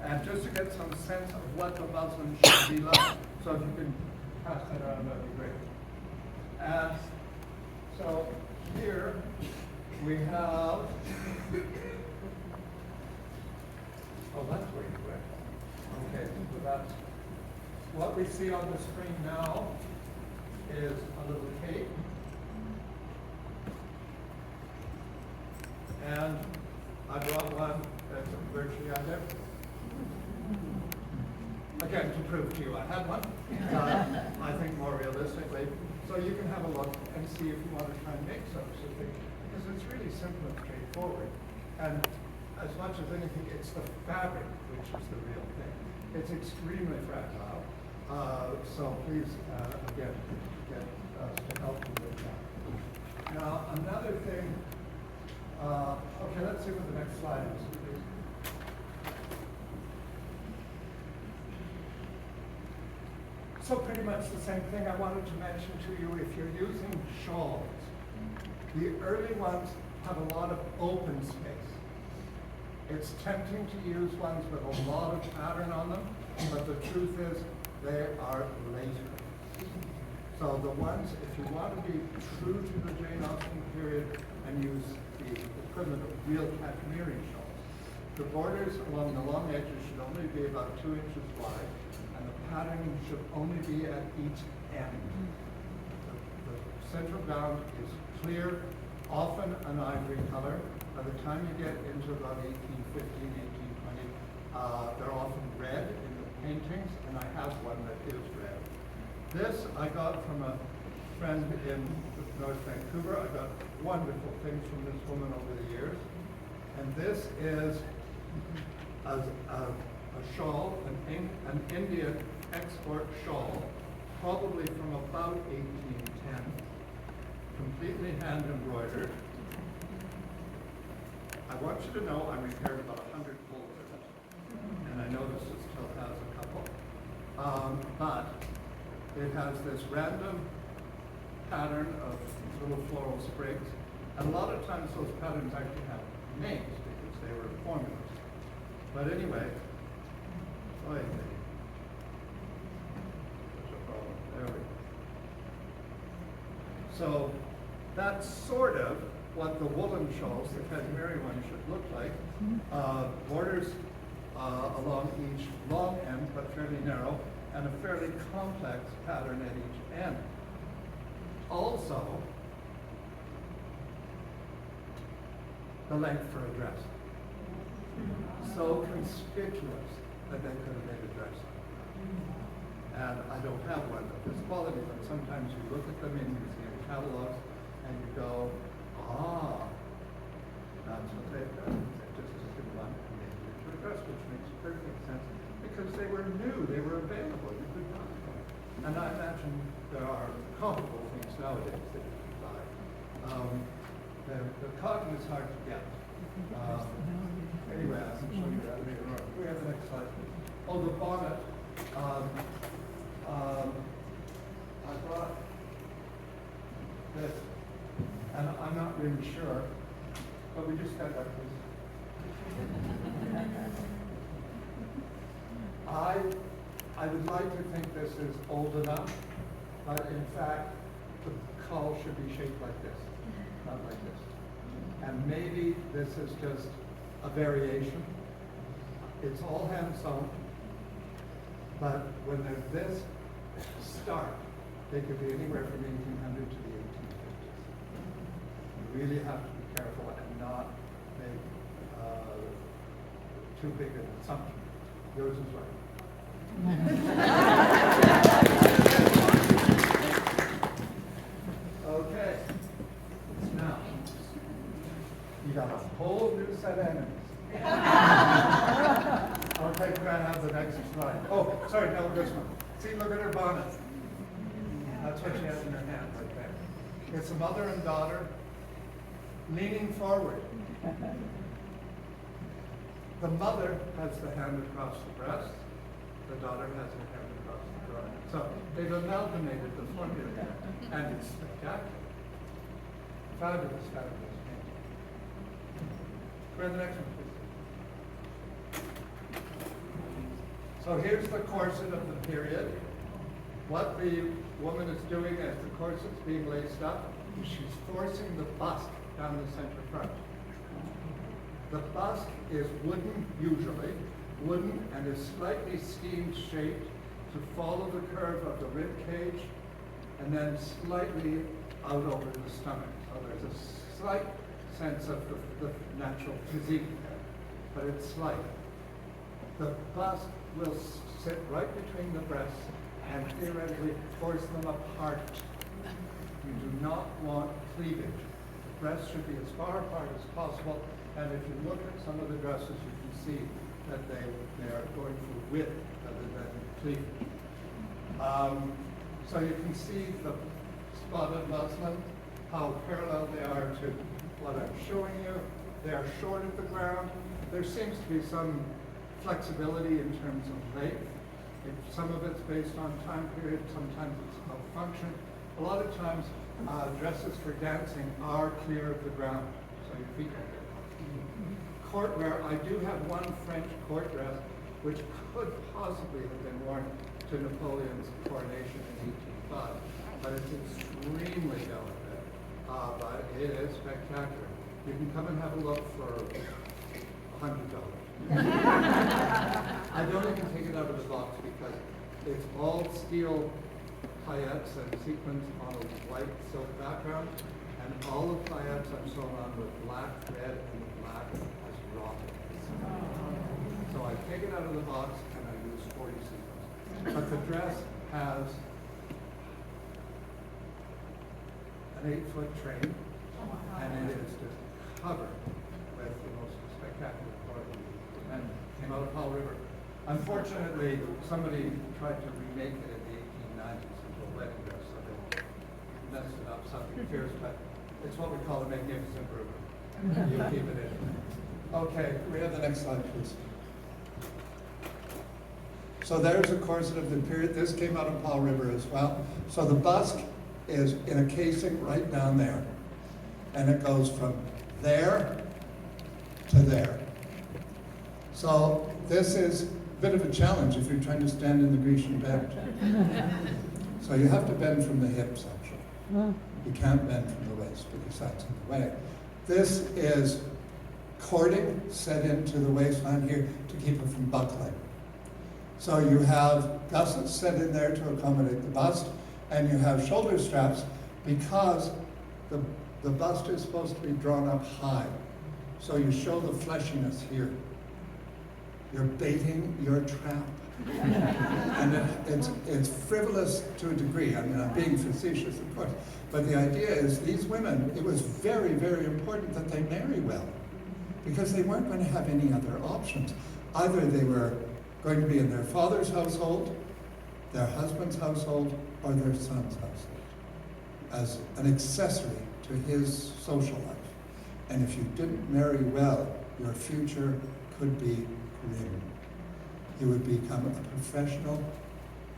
And just to get some sense of what the muslin should be like, so if you can pass that around, that'd be great. And So here we have, oh, that's way too quick. Okay, so that's, what we see on the screen now is a little cake. And I brought one that's virtually identical. Again, to prove to you I had one, I think more realistically. So you can have a look and see if you want to try and make such a thing, because it's really simple and straightforward. And as much as anything, it's the fabric which is the real thing. It's extremely fragile. So please, again, get us to help you with that. Now, another thing, okay, let's see what the next slide is, please. So pretty much the same thing I wanted to mention to you. If you're using shawls, the early ones have a lot of open space. It's tempting to use ones with a lot of pattern on them, but the truth is they are later. So the ones, if you want to be true to the Jane Austen period and use the equivalent of real cashmere shawls, the borders along the long edges should only be about 2 inches wide, and the patterning should only be at each end. The central bound is clear, often an ivory color. By the time you get into about 1815, 1820, they're often red in the paintings, and I have one that is red. This I got from a friend in North Vancouver. I got wonderful things from this woman over the years. And this is a shawl, an Indian export shawl, probably from about 1810, completely hand embroidered. I want you to know I repaired about 100 folds of it, and I know this still has a couple. But it has this random pattern of little floral sprigs, and a lot of times those patterns actually have names because they were formulas. But anyway, there we go. So that's sort of what the woolen shawls, the cashmere one, should look like. Borders along each long end, but fairly narrow, and a fairly complex pattern at each end. Also, the length for a dress. So conspicuous that they could have made a dress. And I don't have one of this quality, but sometimes you look at them in museum catalogs and you go, that's what they've done. They just took one and made it into a dress, which makes perfect sense because they were new, they were available, you could buy them. And I imagine there are comparable things nowadays that you can buy. The cotton is hard to get. Anyway, I can show you that later on. We have the next slide, please. Oh, the bonnet. I brought this, and I'm not really sure, but we just stand up, please. I would like to think this is old enough, but in fact, the cull should be shaped like this, not like this. And maybe this is just a variation. It's all hand sewn, but when they're this stark, they could be anywhere from 1800 to the 1850s. You really have to be careful and not make too big an assumption. Yours is right. Okay. Now, you got a whole new set of enemies. Okay, we're going to have the next slide. Oh, sorry, no, this one. See, look at her bonnet. That's what she has in her hand right there. It's a mother and daughter leaning forward. The mother has the hand across the breast. The daughter has her hand across the groin. So they've amalgamated the formula there, and it's spectacular. Fabulous, fabulous painting. Go to the next one, please. So here's the corset of the period. What the woman is doing as the corset's being laced up she's forcing the bust down the center front. The bust is wooden, usually, wooden and is slightly steamed shaped to follow the curve of the rib cage and then slightly out over the stomach. So there's a slight sense of the natural physique there, but it's slight. The bust will sit right between the breasts and theoretically force them apart. You do not want cleavage. The breasts should be as far apart as possible, and if you look at some of the dresses, you can see that they are going for width rather than cleavage. So you can see the spotted muslin, how parallel they are to what I'm showing you. They are short at the ground. There seems to be some flexibility in terms of length. Some of it's based on time period, sometimes it's about function. A lot of times, dresses for dancing are clear of the ground, so your feet don't get caught. Courtwear, I do have one French court dress, which could possibly have been worn to Napoleon's coronation in 1805, but it's extremely delicate, but it is spectacular. You can come and have a look for $100. I don't even take it out of the box because it's all steel paillettes and sequins on a white silk background, and all the paillettes are sewn on with black thread and the black as raw. So I take it out of the box and I use 40 sequins. But the dress has an 8-foot train, and it is just covered with the most spectacular embroidery. And came out of Paul River. Unfortunately, somebody tried to remake it in the 1890s into a wedding dress, so they messed it up, something fierce, but it's what we call a magnificent river. You keep it in. Okay, Can we have the next slide, please? So there's a corset of the period. This came out of Paul River as well. So the bust is in a casing right down there, and it goes from there to there. So this is a bit of a challenge if you're trying to stand in the Grecian bend. So you have to bend from the hips, actually. You can't bend from the waist because that's in the way. This is cording set into the waistline here to keep it from buckling. So you have gussets set in there to accommodate the bust, and you have shoulder straps because the bust is supposed to be drawn up high. So you show the fleshiness here. You're baiting your trap. And it's frivolous to a degree. I mean, I'm being facetious, of course. But the idea is these women, it was very, very important that they marry well, because they weren't going to have any other options. Either they were going to be in their father's household, their husband's household, or their son's household, as an accessory to his social life. And if you didn't marry well, your future could be grim. You would become a professional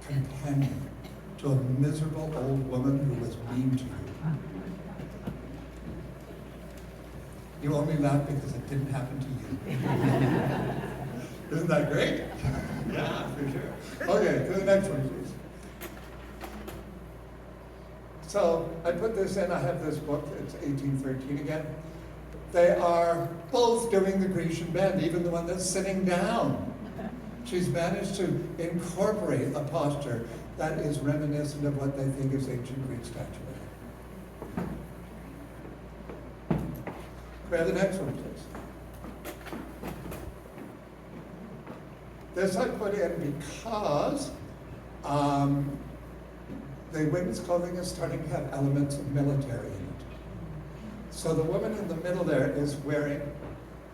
companion to a miserable old woman who was mean to you. You only laugh because it didn't happen to you. Isn't that great? Yeah, for sure. Okay, to the next one, please. So I put this in, I have this book, it's 1813 again. They are both doing the Grecian bend, even the one that's sitting down. She's managed to incorporate a posture that is reminiscent of what they think is ancient Greek statuary. Grab the next one, please. This I put in because the women's clothing is starting to have elements of military in it. So the woman in the middle there is wearing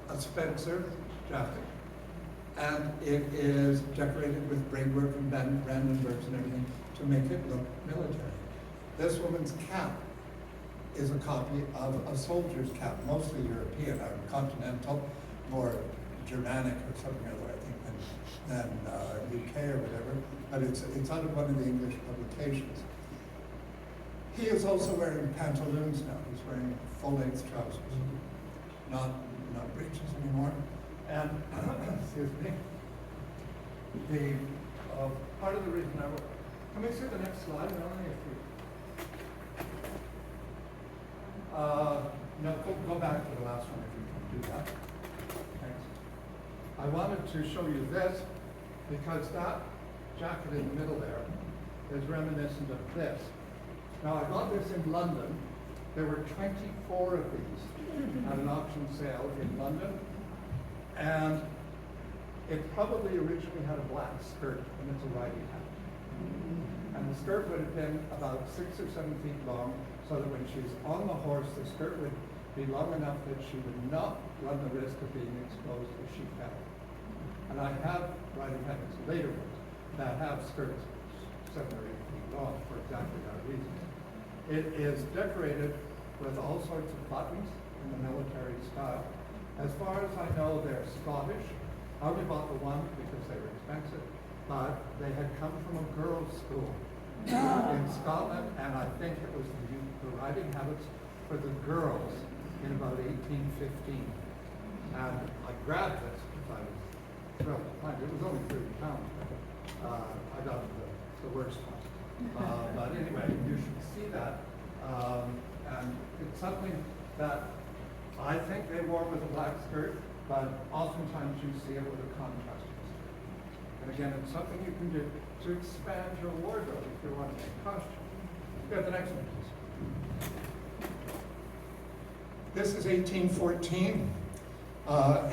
a Spencer jacket, and it is decorated with braidwork and brandenburgs and everything to make it look military. This woman's cap is a copy of a soldier's cap, mostly European or continental, more Germanic or something or other, I think, than UK or whatever, but it's out of one of the English publications. He is also wearing pantaloons now. He's wearing full-length trousers, not breeches anymore. And excuse me, the part of the reason can we see the next slide, Melanie? No, go back to the last one if you can do that. Thanks. I wanted to show you this because that jacket in the middle there is reminiscent of this. Now, I got this in London. There were 24 of these at an auction sale in London. And it probably originally had a black skirt, and it's a riding hat. And the skirt would have been about 6 or 7 feet long, so that when she's on the horse, the skirt would be long enough that she would not run the risk of being exposed if she fell. And I have riding hats, later ones, that have skirts 7 or 8 feet long for exactly that reason. It is decorated with all sorts of buttons in the military style. As far as I know, they're Scottish. I only bought the one because they were expensive, but they had come from a girls' school in Scotland, and I think it was the riding habits for the girls in about 1815. And I grabbed this because I was thrilled to find it. It was only £30, but I got the worst one. But anyway, you should see that. And it's something that I think they wore with a black skirt, but oftentimes you see it with a contrasting skirt. And again, it's something you can do to expand your wardrobe if you want to make costume. Go to the next one, please. This is 1814,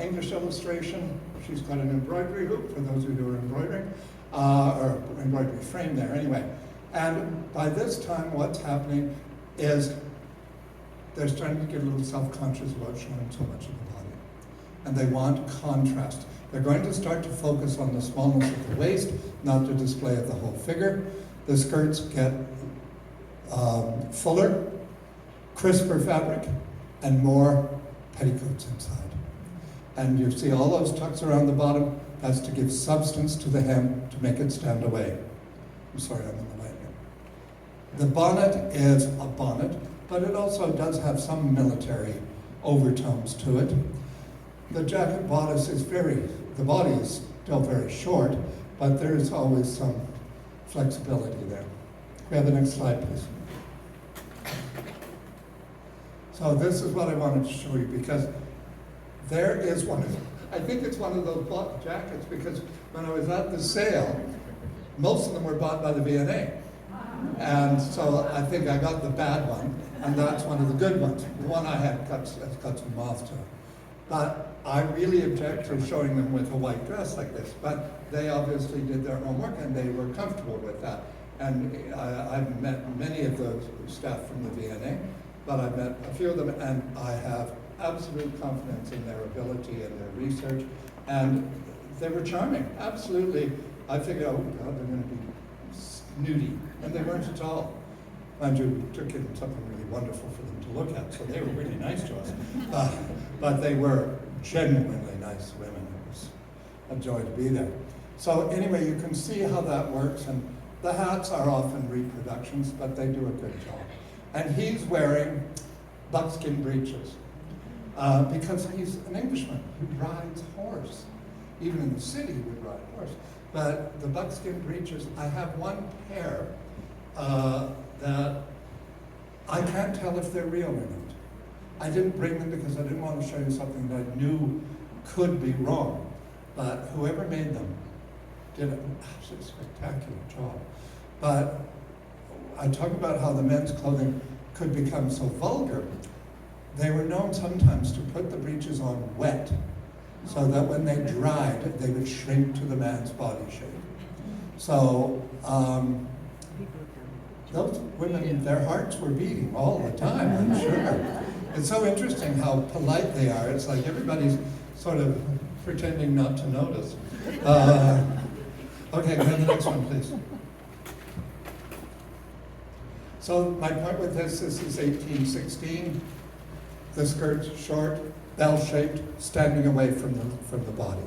English illustration. She's got an embroidery hoop, for those who do embroidering, or embroidery frame there anyway. And by this time, what's happening is they're starting to get a little self-conscious about showing so much of the body. And they want contrast. They're going to start to focus on the smallness of the waist, not the display of the whole figure. The skirts get fuller, crisper fabric, and more petticoats inside. And you see all those tucks around the bottom. That's to give substance to the hem, to make it stand away. I'm sorry, I'm in the way here. The bonnet is a bonnet, but it also does have some military overtones to it. The jacket bodice is the body is still very short, but there is always some flexibility there. Can we have the next slide, please? So this is what I wanted to show you, because there is one of them. I think it's one of those bought jackets, because when I was at the sale, most of them were bought by the V&A. And so I think I got the bad one, and that's one of the good ones. The one I had has got some moth to it. But I really object to showing them with a white dress like this. But they obviously did their homework, and they were comfortable with that. And I've met many of the staff from the V&A, but I've met a few of them, and I have absolute confidence in their ability and their research. And they were charming, absolutely. I figured, oh God, they're going to be snooty, and they weren't at all. Mind you, we took in something really wonderful for them to look at, so they were really nice to us. But they were genuinely nice women. It was a joy to be there. So anyway, you can see how that works, and the hats are often reproductions, but they do a good job. And he's wearing buckskin breeches because he's an Englishman who rides horse. Even in the city, he would ride horse. But the buckskin breeches, I have one pair that I can't tell if they're real or not. I didn't bring them because I didn't want to show you something that I knew could be wrong. But whoever made them did an absolutely spectacular job. But I talk about how the men's clothing could become so vulgar. They were known sometimes to put the breeches on wet, so that when they dried, they would shrink to the man's body shape. So those women, their hearts were beating all the time, I'm sure. It's so interesting how polite they are. It's like everybody's sort of pretending not to notice. Okay, go ahead, the next one, please. So my point with this is 1816. The skirt's short, bell-shaped, standing away from the body.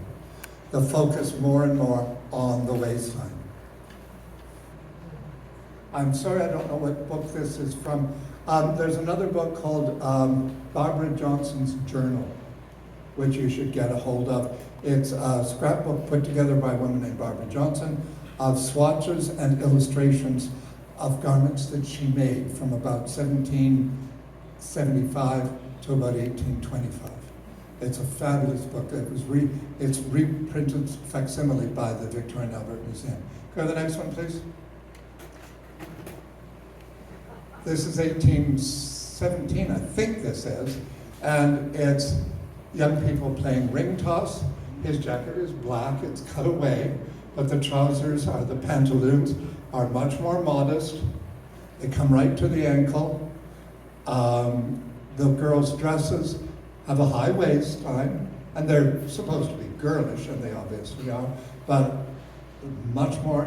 The focus more and more on the waistline. I'm sorry, I don't know what book this is from. There's another book called Barbara Johnson's Journal, which you should get a hold of. It's a scrapbook put together by a woman named Barbara Johnson of swatches and illustrations of garments that she made from about 1780 1875 to about 1825. It's a fabulous book. It's reprinted facsimile by the Victoria and Albert Museum. Go to the next one, please. This is 1817, I think this is, and it's young people playing ring toss. His jacket is black, it's cut away, but the trousers the pantaloons are much more modest. They come right to the ankle. The girls' dresses have a high waistline, and they're supposed to be girlish, and they obviously are, but much more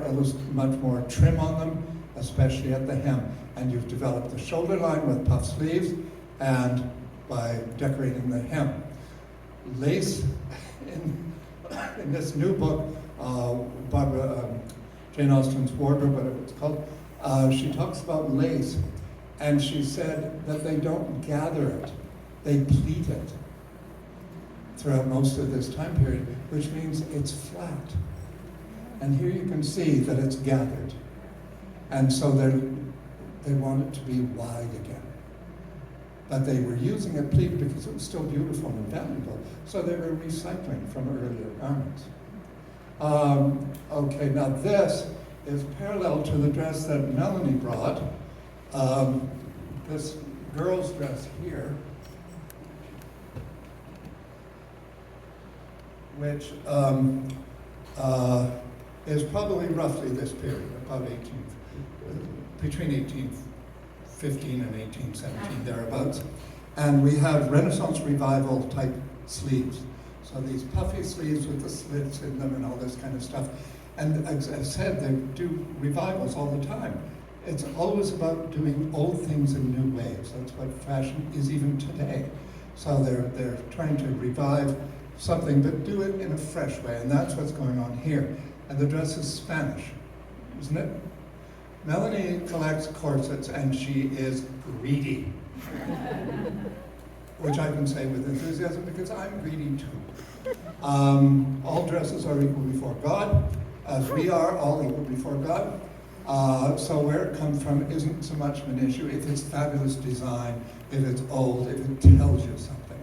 trim on them, especially at the hem. And you've developed the shoulder line with puff sleeves, and by decorating the hem. Lace, in this new book, Jane Austen's Wardrobe, whatever it's called, she talks about lace, and she said that they don't gather it, they pleat it throughout most of this time period, which means it's flat. And here you can see that it's gathered. And so they want it to be wide again. But they were using it pleated because it was still beautiful and valuable, so they were recycling from earlier garments. Okay, now this is parallel to the dress that Melanie brought. This girl's dress here, which is probably roughly this period, about between 1815 and 1817, thereabouts. And we have Renaissance Revival type sleeves. So these puffy sleeves with the slits in them and all this kind of stuff. And as I said, they do revivals all the time. It's always about doing old things in new ways. That's what fashion is even today. So they're trying to revive something, but do it in a fresh way, and that's what's going on here. And the dress is Spanish, isn't it? Melanie collects corsets, and she is greedy. Which I can say with enthusiasm, because I'm greedy too. All dresses are equal before God, as we are all equal before God. So where it comes from isn't so much of an issue. If it's fabulous design, if it's old, if it tells you something.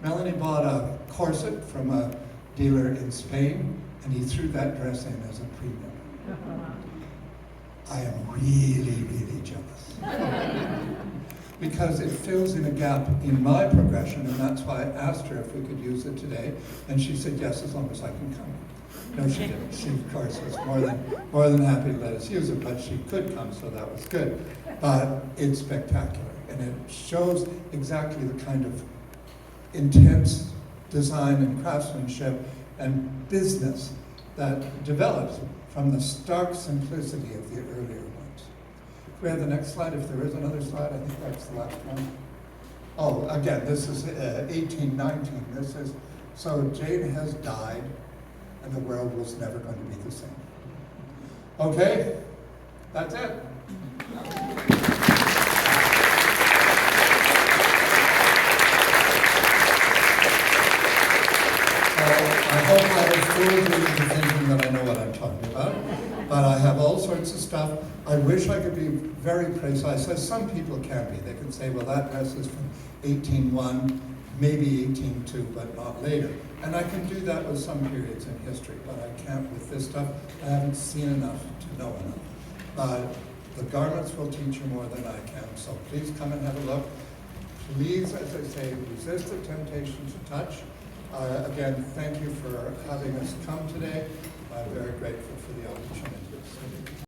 Melanie bought a corset from a dealer in Spain, and he threw that dress in as a premium. I am really, really jealous. Because it fills in a gap in my progression, and that's why I asked her if we could use it today, and she said yes, as long as I can come. No, she didn't. She, of course, was more than happy to let us use it, but she could come, so that was good. But it's spectacular, and it shows exactly the kind of intense design and craftsmanship and business that develops from the stark simplicity of the earlier ones. If we have the next slide, if there is another slide, I think that's the last one. Oh, again, this is 1819. This is, so Jane has died, and the world was never going to be the same. Okay, that's it. I hope I have fooled you into thinking that I know what I'm talking about, but I have all sorts of stuff. I wish I could be very precise, as some people can be. They can say, well, that dress is from 1801, maybe 1802, but not later. And I can do that with some periods in history, but I can't with this stuff. I haven't seen enough to know enough. But the garments will teach you more than I can, so please come and have a look. Please, as I say, resist the temptation to touch. Again, thank you for having us come today. I'm very grateful for the opportunity.